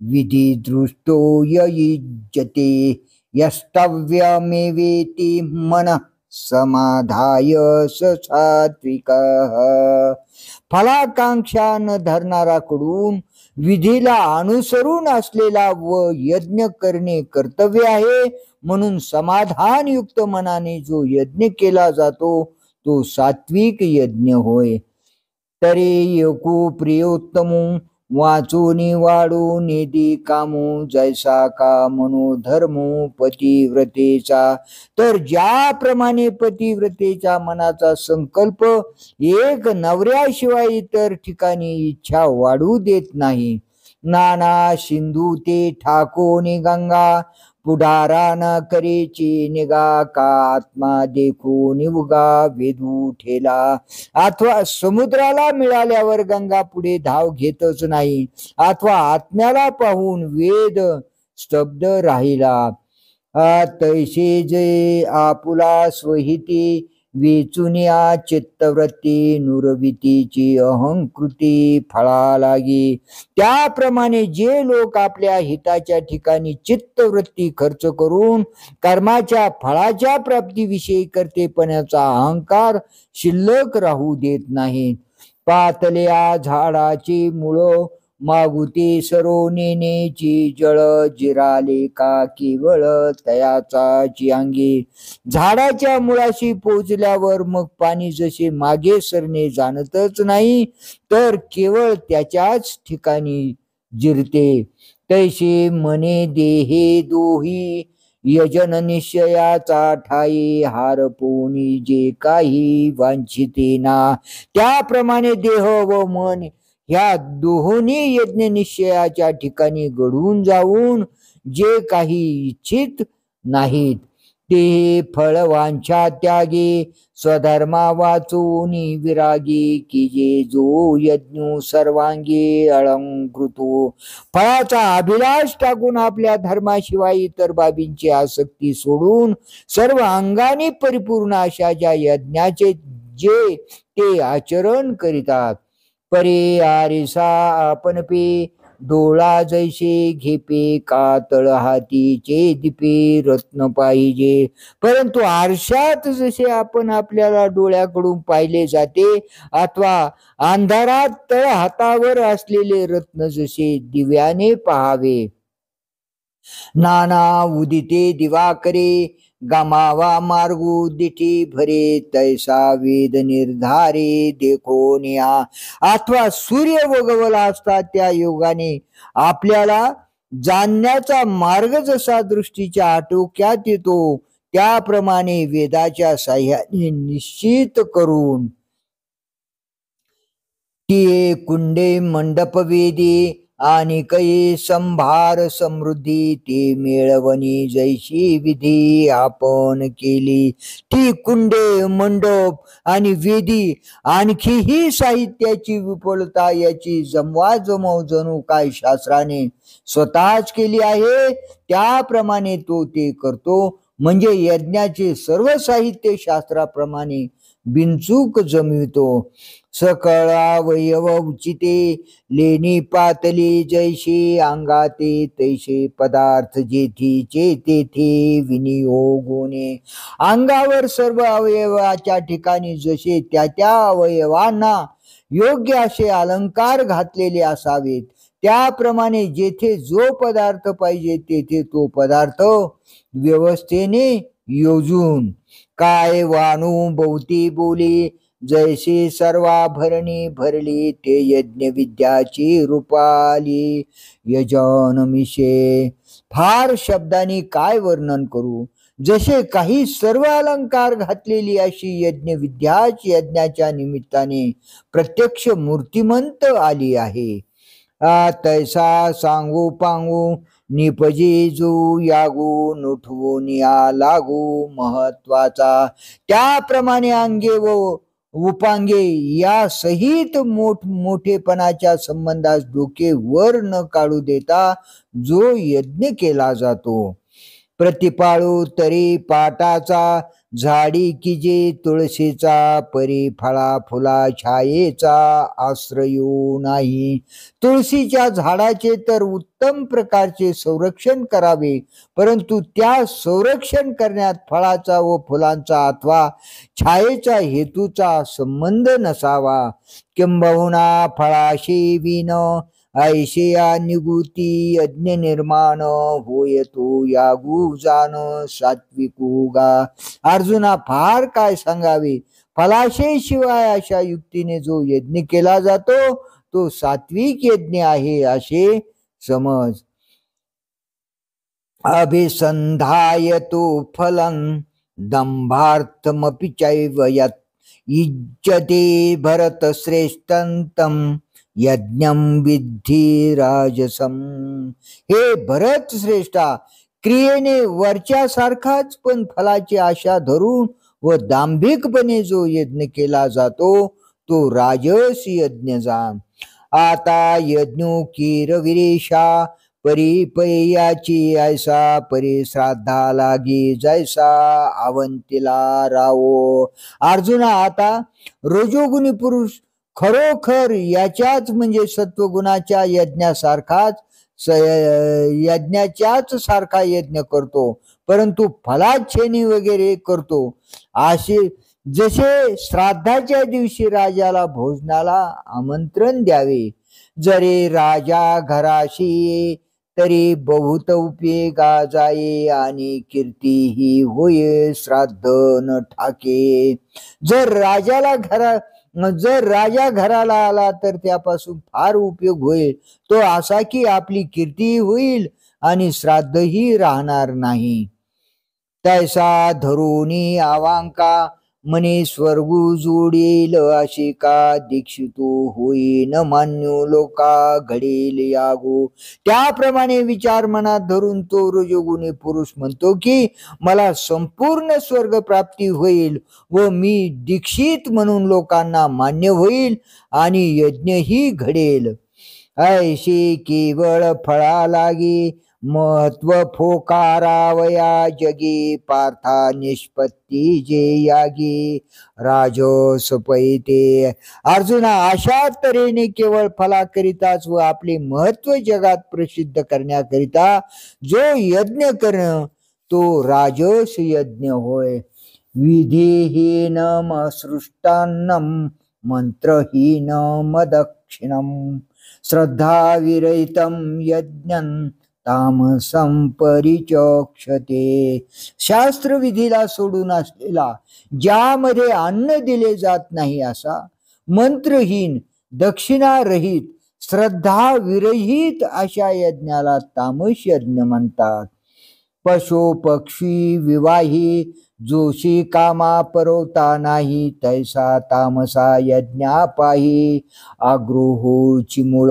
विधी दृष्टो ययुज्यते, यस्तव्यमेवेति मन समाधाय सात्विक. फलाकांक्षा न धरणाराकडून विधीला अनुसरून असलेला व यज्ञ करणे कर्तव्य आहे, म्हणून समाधानयुक्त मनाने जो यज्ञ केला जातो तो सात्विक यज्ञ होय. तरी येकू प्रियोत्तमू वाचूनी वाढू निधी कामू, जैसा का मनोधर्मो पतिव्रतेचा. तर ज्याप्रमाणे पतिव्रतेच्या मनाचा संकल्प एक नवऱ्याशिवाय इतर ठिकाणी इच्छा वाढू देत नाही. नाना सिंधू ते ठाकोनी गंगा, पुढारा न करेची निगा, का आत्मा देखो निवगा वेधू ठेला. अथवा समुद्राला मिळाल्यावर गंगा पुढे धाव घेतच नाही, अथवा आत्म्याला पाहून वेद स्तब्ध राहिला. तैसे जे आपुला स्वहिती वेचुनिया चित्तवृत्ती नुरवितीची अहंकृती फळा लागी. त्याप्रमाणे जे लोक आपल्या हिताच्या ठिकाणी चित्तवृत्ती खर्च करून कर्माच्या फळाच्या प्राप्तीविषयी करतेपणाचा अहंकार शिल्लक राहू देत नाहीत. पातल्या झाडाची मुळं मागुती सरो नेनेची जळ जिराले का केवळ तयाचाची अंगी. झाडाच्या मुळाशी पोचल्यावर मग पाणी जसे मागे सरणे जाणतच नाही तर केवळ त्याच्याच ठिकाणी जिरते. तैसे मने देहे दोही यजन निश्चयाचा ठाई हारपोनी जे काही वांछिते ना. त्याप्रमाणे देह व मन ह्या दोन्ही यज्ञ निश्चयाच्या ठिकाणी घडून जाऊन जे काही इच्छित नाहीत ते फळवांछा त्यागे स्वधर्मा वाचून विरागी की जे जो यज्ञ सर्वांगी अलंकृतो. फळाचा अभिलाष टाकून आपल्या धर्माशिवाय इतर बाबींची आसक्ती सोडून सर्व अंगाने परिपूर्ण अशा ज्या यज्ञाचे जे ते आचरण करितात. परे आरिसा आपण पे डोळा जैसे घेपे का तळ हातीचे दिपे रत्न पाहिजे. परंतु आरशात जसे आपण आपल्याला डोळ्याकडून पाहिले जाते अथवा अंधारात तळ हातावर असलेले रत्न जसे दिव्याने पाहावे. नाना उदिते दिवाकरे गमावा मार्गू दिठी भरे तैसा वेद निर्धारे देखो निया. अथवा सूर्य उगवला असता त्या योगाने आपल्याला जाणण्याचा मार्ग जसा दृष्टीच्या आटोक्यात येतो त्याप्रमाणे वेदाच्या साह्याने निश्चित करून ती कुंडे मंडप वेदी आणि कै संभार समृद्धी ते मिळवणी जैशी विधी आपण केली. ती कुंडे मंडप आणि वेदी आणखीही साहित्याची विपुलता याची जमवाजमव जणू काय शास्त्राने स्वतःच केली आहे. त्याप्रमाणे तो ते करतो. म्हणजे यज्ञाचे सर्व साहित्य शास्त्राप्रमाणे बिनचूक जमवितो. सकळ अवयव उचिते लेणी पातली जैशी अंगाते तैसे पदार्थ जेथीचे तेथे विनियोगोने. अंगावर सर्व अवयवाच्या ठिकाणी जसे त्या त्या अवयवांना योग्य असे अलंकार घातलेले असावेत त्याप्रमाणे जेथे जो पदार्थ पाहिजे तेथे तो पदार्थ व्यवस्थेने योजून. काय वाणू बहुती बोली जैशी सर्वाभरणी भरली ते यज्ञ विद्याची रूपाली यजनमिषे. फार शब्दांनी काय वर्णन करू. जसे काही सर्व अलंकार घातलेली अशी यज्ञ विद्याच यज्ञाच्या निमित्ताने प्रत्यक्ष मूर्तिमंत आली आहे. तैसा सांगू पांगू निपजेजू यागू नुठवून या लागू महत्वाचा. त्याप्रमाणे अंगे व उपांगे या सहित मोठेपणाच्या संबंधास डोके वर न काढू देता जो यज्ञ केला जातो. प्रतिपाळू तरी पाटाचा झाडी किजे तुळशीचा परी फळा फुला छायेचा आश्रयो नाही. तुळशीच्या झाडाचे तर उत्तम प्रकारचे संरक्षण करावे परंतु त्या संरक्षण करण्यात फळाचा व फुलांचा अथवा छायेचा हेतूचा संबंध नसावा. किंबहुना फळाशी विन ऐशिया निगुती यज्ञ निर्माण होय तो यागू जाण सात्विकुगा. अर्जुना फार काय सांगावे. फलाशय शिवाय अशा युक्तीने जो यज्ञ केला जातो तो सात्विक यज्ञ आहे असे समज. अभिसंधायतो फलं दंभार्थमपि चैव यत् इज्जते भरत श्रेष्ठंतम यज्ञम विद्धी राजसम. हे भरत श्रेष्ठा क्रियेने वरच्यासारखाच पण फलाची आशा धरून व दांभिकपणे जो यज्ञ केला जातो तो राजस यज्ञ जाण. आता यज्ञो कीरविरेशा परी पैयाची ऐसा परी श्राद्धा लागी जैसा अवंतीला रावो. अर्जुना, आता रजोगुणी पुरुष खरोखर याच्याच म्हणजे सत्वगुणाच्या यज्ञासारखाच यज्ञाच्याच सारखा यज्ञ करतो, परंतु फलाच्छेनी वगैरे करतो. असे जसे श्राद्धाच्या दिवशी राजाला भोजनाला आमंत्रण द्यावे, जरी राजा घराशी तरी बहुत उपयोगा जाये आणि कीर्ती ही होय श्राद्ध न ठाके. जर राजा घराला आला तर त्यापासून फार उपयोग होईल, तो असा की आपली कीर्ती होईल आणि श्राद्धही राहणार नाही. तैसा धरुनी आवांका मने स्वर्गू जोडील अशी का दीक्षितो होईन मान्यो लोका घडेल यागो. त्याप्रमाणे विचार मनात धरून तो रजोगुणी पुरुष म्हणतो की मला संपूर्ण स्वर्ग प्राप्ती होईल व मी दीक्षित म्हणून लोकांना मान्य होईल आणि यज्ञही घडेल. ऐशी केवळ फळा लागी महत्व फोकारावया जगी पार्था निष्पत्ती जे यागी राजस पैते. अर्जुना, अशा तऱ्हेने केवळ फलाकरिताच व आपले महत्व जगात प्रसिद्ध करण्याकरिता जो यज्ञ करणं तो राजस यज्ञ होय. विधिहीनम सृष्टान्नम मंत्रहीनम दक्षिणम श्रद्धा विरहितम यज्ञं तामसं परिचक्षते. शास्त्र विधीला सोडून असलेला, ज्यामध्ये अन्न दिले जात नाही असा, मंत्रहीन दक्षिणारहित श्रद्धा विरहित अशा यज्ञाला तामस यज्ञ म्हणतात. पशु पक्षी विवाही जोशी कामा परवता नाही तैसा तामसा यज्ञा पाही आग्रहोची मूळ.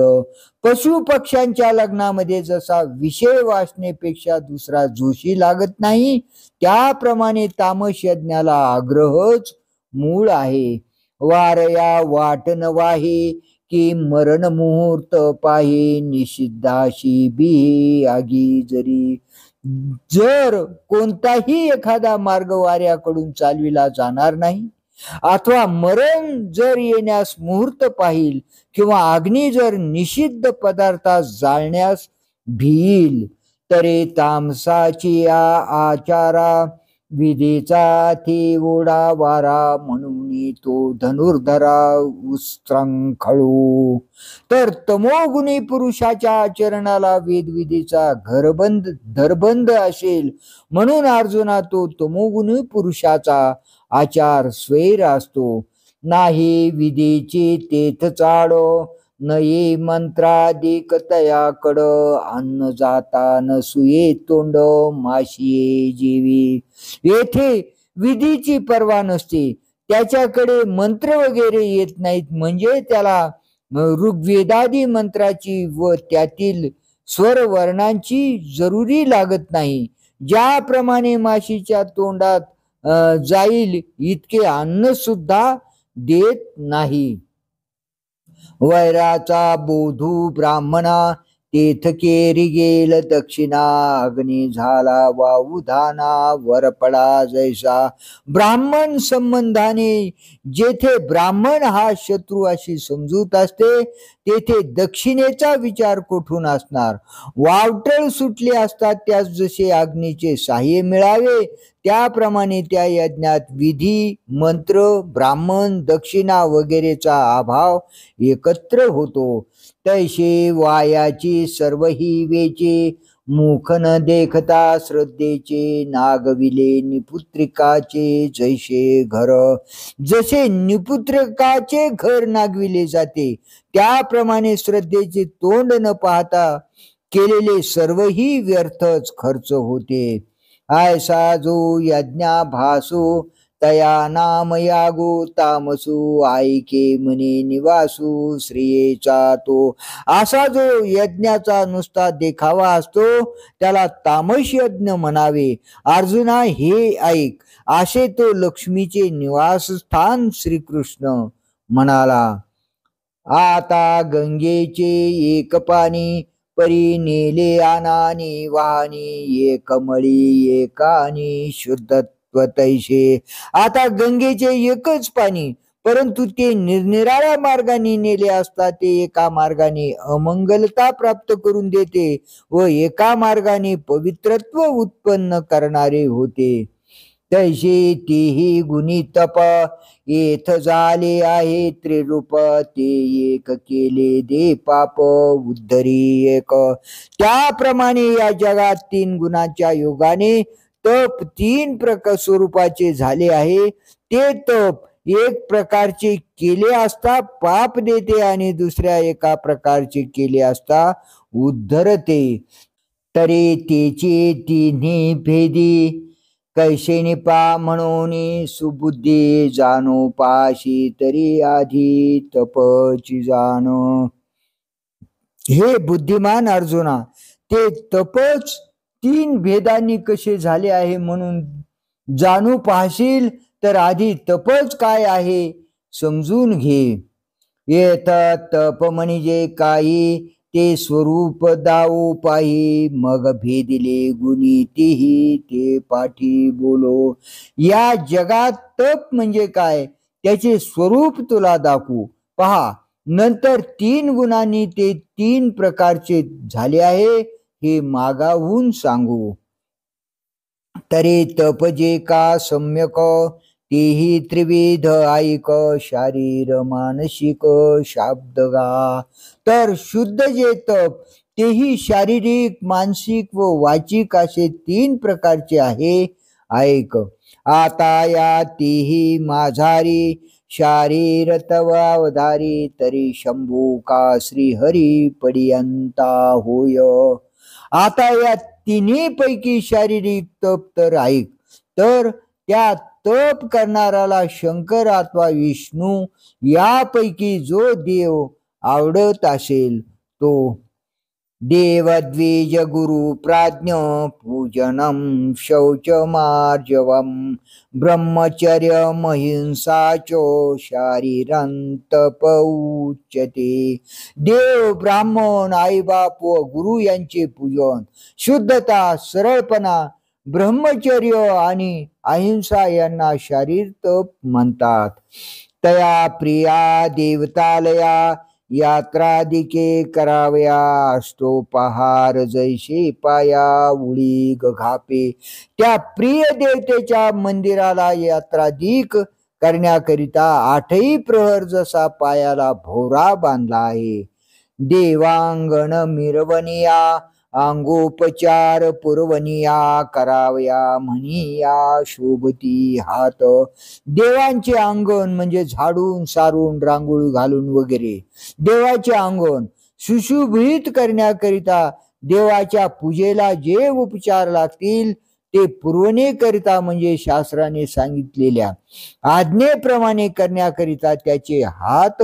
पशु पक्ष्यांच्या लग्नामध्ये जसा विषय वासनेपेक्षा दुसरा जोशी लागत नाही, त्याप्रमाणे तामस यज्ञाला आग्रहच मूळ आहे. वारया वाटन वाहे की मरण मुहूर्त पाहे निषिद्धाशी बी आगी जरी. जर कोणताही एखादा मार्ग वाऱ्याकडून चालविला जाणार नाही अथवा मरण जर येण्यास मुहूर्त पाहिल किंवा अग्नी जर निषिद्ध पदार्थास जाळण्यास भिईल तरी तामसाची या आचारा विधीचा थे ओढा वारा म्हणून तो धनुर्धरा उस्त्रंखळू. तर तमोगुणी पुरुषाच्या आचरणाला वेदविधीचा धरबंध असेल म्हणून अर्जुना तो तमोगुणी पुरुषाचा आचार स्वैर असतो. नाही विधीची तेथ चाडो नये मंत्राधिक तयाकड अन्न जाता नसुये तोंड माशिये जीवी. येथे विधीची पर्वा नसते, त्याच्याकडे मंत्र वगैरे येत नाहीत, म्हणजे त्याला ऋग्वेदादी मंत्राची व त्यातील स्वर वर्णांची जरुरी लागत नाही. ज्याप्रमाणे माशीच्या तोंडात जाईल इतके अन्न सुद्धा देत नाही. वैराचा बोधू ब्राह्मणा तेथ केरी गेल दक्षिणा अग्नी झाला वाउधाना वरपडा जैसा. ब्राह्मण संबंधाने जेथे ब्राह्मण हा शत्रू अशी समजूत असते तेथे दक्षिणेचा विचार कुठून असणार. वावटळ सुटले असतात त्यास जसे अग्नीचे साह्य मिळावे त्याप्रमाणे त्या यज्ञात विधी मंत्र ब्राह्मण दक्षिणा वगैरेचा अभाव एकत्र होतो. तैसे वायाची सर्व ही वेचे मुख न देखता श्रद्धेचे नागविले निपुत्रिकाचे जैसे घर. जसे निपुत्रिकाचे घर नागविले जाते त्याप्रमाणे श्रद्धेचे तोंड न पाहता केलेले सर्वही व्यर्थच खर्च होते. ऐसा जो यज्ञा भासो तया नाम यागो तामसू ऐके मने निवासू श्रियेचा तो. असा जो यज्ञाचा नुसता देखावा असतो त्याला तामस यज्ञ म्हणावे. अर्जुना, हे ऐक, असे तो लक्ष्मीचे निवासस्थान श्रीकृष्ण म्हणाला. आता गंगेचे एक पाणी परी नेले आनानी वाहनी एकमळी एकानी शुद्धत्व तैसे. आता गंगेचे एकच पाणी, परंतु ते निरनिराळ्या मार्गाने नेले असता ते एका मार्गाने अमंगलता प्राप्त करून देते व एका मार्गाने पवित्रत्व उत्पन्न करणारे होते. तैसे तेही गुणी तप येथ झाले आहे त्रिरूप, ते एक केले दे पाप उद्धरी एक. त्याप्रमाणे या जगात 3 गुणांच्या योगाने तप 3 स्वरूपाचे झाले आहे. ते तप एक प्रकारचे केले असता पाप देते आणि दुसऱ्या एका प्रकारचे केले असता उद्धरते. तरी तेची तिन्ही भेदी कैसे निपा म्हणून सुबुद्धी जाणो पाशी, तरी आधी तपची जाण. हे बुद्धिमान अर्जुना, ते तपच 3 भेदांनी कसे झाले आहे म्हणून जाणू पाहशील तर आधी तपच काय आहे समजून घे. येत तप म्हणजे काही ते स्वरूप दाऊ पाही, मग भेदिले गुणी तेही ते पाठी बोलो. या जगात तप म्हणजे काय त्याचे स्वरूप तुला दाखवू पहा, नंतर 3 गुणांनी ते 3 प्रकारचे झाले आहे हे मागाहून सांगू. तरी तप जे का सम्यक तेही त्रिविध ऐक, शारीर मानसिक शाब्द गा. तर शुद्ध जे तप तेही शारीरिक मानसिक व वाचिक असे 3 प्रकारचे आहे ऐक. आता या तेही माझारी शारीर तव अवधारी, तरी शंभू का श्रीहरी पर्यंता होय. आता या तिन्ही पैकी शारीरिक तप तर ऐक, तर त्या तप करणाऱ्याला शंकर अथवा विष्णू यापैकी जो देव आवडत असेल तो. देव द्विज गुरु प्राज्ञ पूजनम शौच मार्जवम, ब्रह्मचर्य महिंसाचो शारीरंतप उच्यते. देव ब्राह्मण आईबाप व गुरु यांचे पूजन, शुद्धता सरळपणा ब्रह्मचर्य आणि अहिंसा यांना शारीर तप म्हणतात. तया प्रिया देवतालया यात्रादिके करावया, अष्टोपहार जैसे पाया उळी घापे. त्या प्रिय देवतेच्या मंदिराला यात्रादिक करण्याकरिता 8ही प्रहर जसा पायाला भोवरा बांधला आहे. देवांगण मिरवनिया अंगोपचार पुरवनिया, करावया म्हणिया शोभती हात. देवांचे अंगण म्हणजे झाडून सारून रांगोळी घालून वगैरे देवाचे अंगण सुशोभित करण्याकरिता देवाच्या पूजेला जे उपचार लागतील ते पुरवणेकरिता म्हणजे शास्त्राने सांगितलेल्या आज्ञेप्रमाणे करण्याकरिता त्याचे हात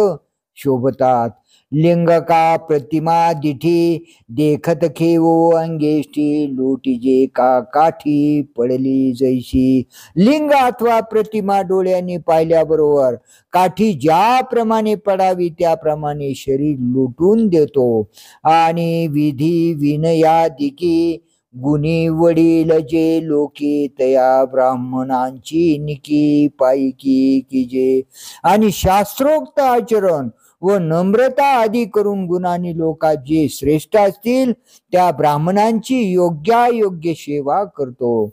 शोभतात. लिंग का प्रतिमा दिठी देखत खेवो अंगेष्टी, लोटीजे का काठी पडली जैशी. लिंग अथवा प्रतिमा डोळ्यांनी पाहिल्याबरोबर काठी ज्याप्रमाणे पडावी त्याप्रमाणे शरीर लुटून देतो. आणि विधी विनयादिकी गुणी वडील जे लोके, तया ब्राह्मणांची निकी पायकी कीजे. आणि शास्त्रोक्त आचरण व नम्रता आदी करून गुणांनी लोकात जे श्रेष्ठ असतील त्या ब्राह्मणांची योग्यायोग्य सेवा करतो.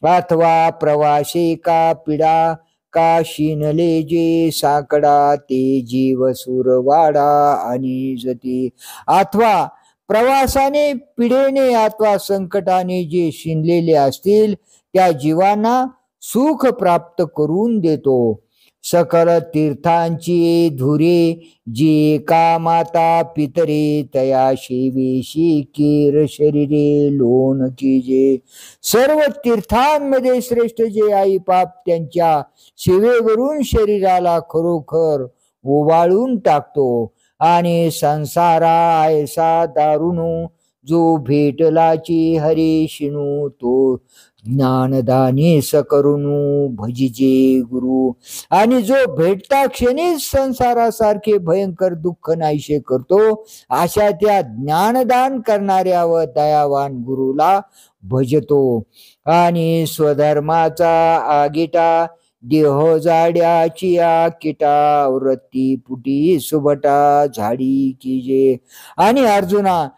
अथवा प्रवासे का पिडा का शिनले जे साकडा, ते जीव सुरवाडा आणि जती. अथवा प्रवासाने पिढेने अथवा संकटाने जे शिनलेले असतील त्या जीवांना सुख प्राप्त करून देतो. सकल तीर्थांची धुरे जे का माता पितरे, तया शेवेशी केर शरीरे लोन कीजे. सर्व तीर्थांमध्ये श्रेष्ठ जे आई बाप त्यांच्या सेवेवरून शरीराला खरोखर ओवाळून टाकतो. आणि संसारा ऐसा दारुणू जो भेटलाची हरी शिणू तो ज्ञानदानी सकरुणू भजिजे गुरु. आणि जो भेटता क्षणीच संसारासारखे भयंकर दुःख नाहीसे करतो अशा त्या ज्ञानदान करणाऱ्या व दयावान गुरुला भजतो. आणि स्वधर्माचा आगिटा देह जाड्याची किटा वृत्ती पुटी सुबटा झाडी कीजे. आणि अर्जुना,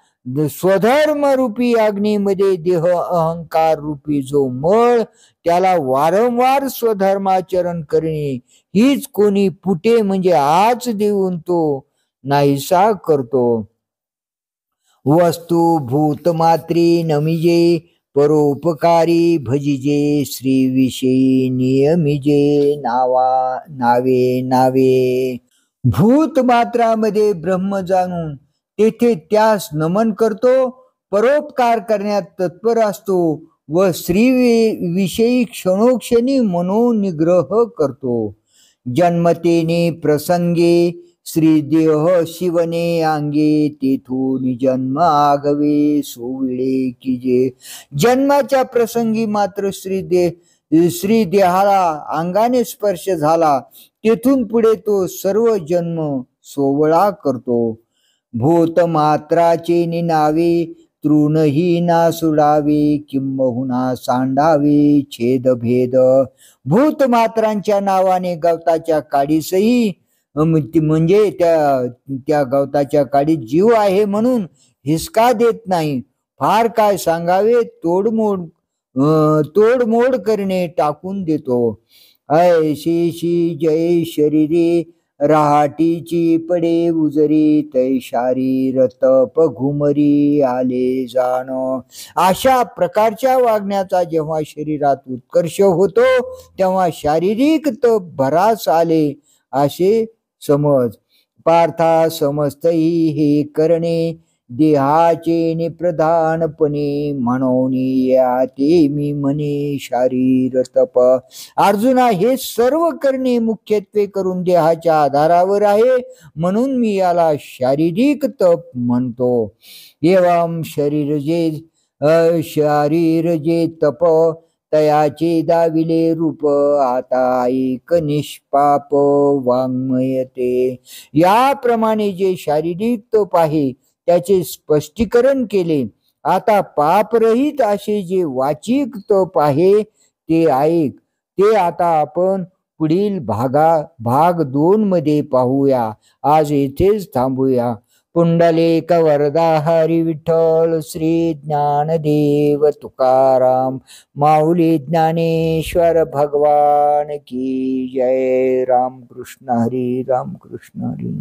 स्वधर्म रूपी अग्नीमध्ये देह अहंकार रूपी जो मळ त्याला वारंवार स्वधर्माचरण करणे हीच कोणी पुटे म्हणजे आच देऊन तो नाहीसा करतो. वस्तू भूत मात्री नमिजे परोपकारी भजिजे श्री विषयी नियमिजे नावे नावे. भूत मात्रामध्ये ब्रह्म जाणून तेथे त्यास नमन करतो, परोपकार करण्यात तत्पर असतो व श्री विषयी क्षणोक्षणी मनोनिग्रह करतो. जन्मतेने प्रसंगे श्री देह शिवने अंगे तेथून जन्म आगवे सोविळे कीजे. जन्माच्या प्रसंगी मात्र श्री देहाला अंगाने स्पर्श झाला तेथून पुढे तो सर्व जन्म सोवळा करतो. भूत मात्राचे निनावे तृणही ना सुडावे किंबहुना सांडावे छेद भेद. भूत मात्रांच्या नावाने गवताच्या काडीसही म्हणजे त्या गवताच्या काडीत जीव आहे म्हणून हिसका देत नाही. फार काय सांगावे तोडमोड करणे टाकून देतो. ऐशी जय शरीरे राहाटीची पडे उजरी तै शारीर तप घुमरी आले जाण. अशा प्रकारच्या वागण्याचा जेव्हा शरीरात उत्कर्ष होतो तेव्हा शारीरिक तप भरास आले असे समज. पार्था समजतही हे करणे देहाचे निप्रधानपणे म्हणून ते मी म्हणे शारीर तप. अर्जुना, हे सर्व करणे मुख्यत्वे करून देहाच्या आधारावर आहे म्हणून मी याला शारीरिक तप म्हणतो. एवं शरीर जे तप तयाचे दाविले रूप आता एक निष्पाप वाङ्मयते. याप्रमाणे जे शारीरिक तप आहे त्याचे स्पष्टीकरण केले. आता पापरहित असे जे वाचिक तप आहे ते ऐक. ते आता आपण पुढील भाग 2 मध्ये पाहूया. आज येथेच थांबूया. पुंडलिक वरदा हरी विठ्ठल श्री ज्ञानदेव तुकाराम माऊली ज्ञानेश्वर भगवान की जय. राम कृष्ण हरी. राम कृष्ण हरी.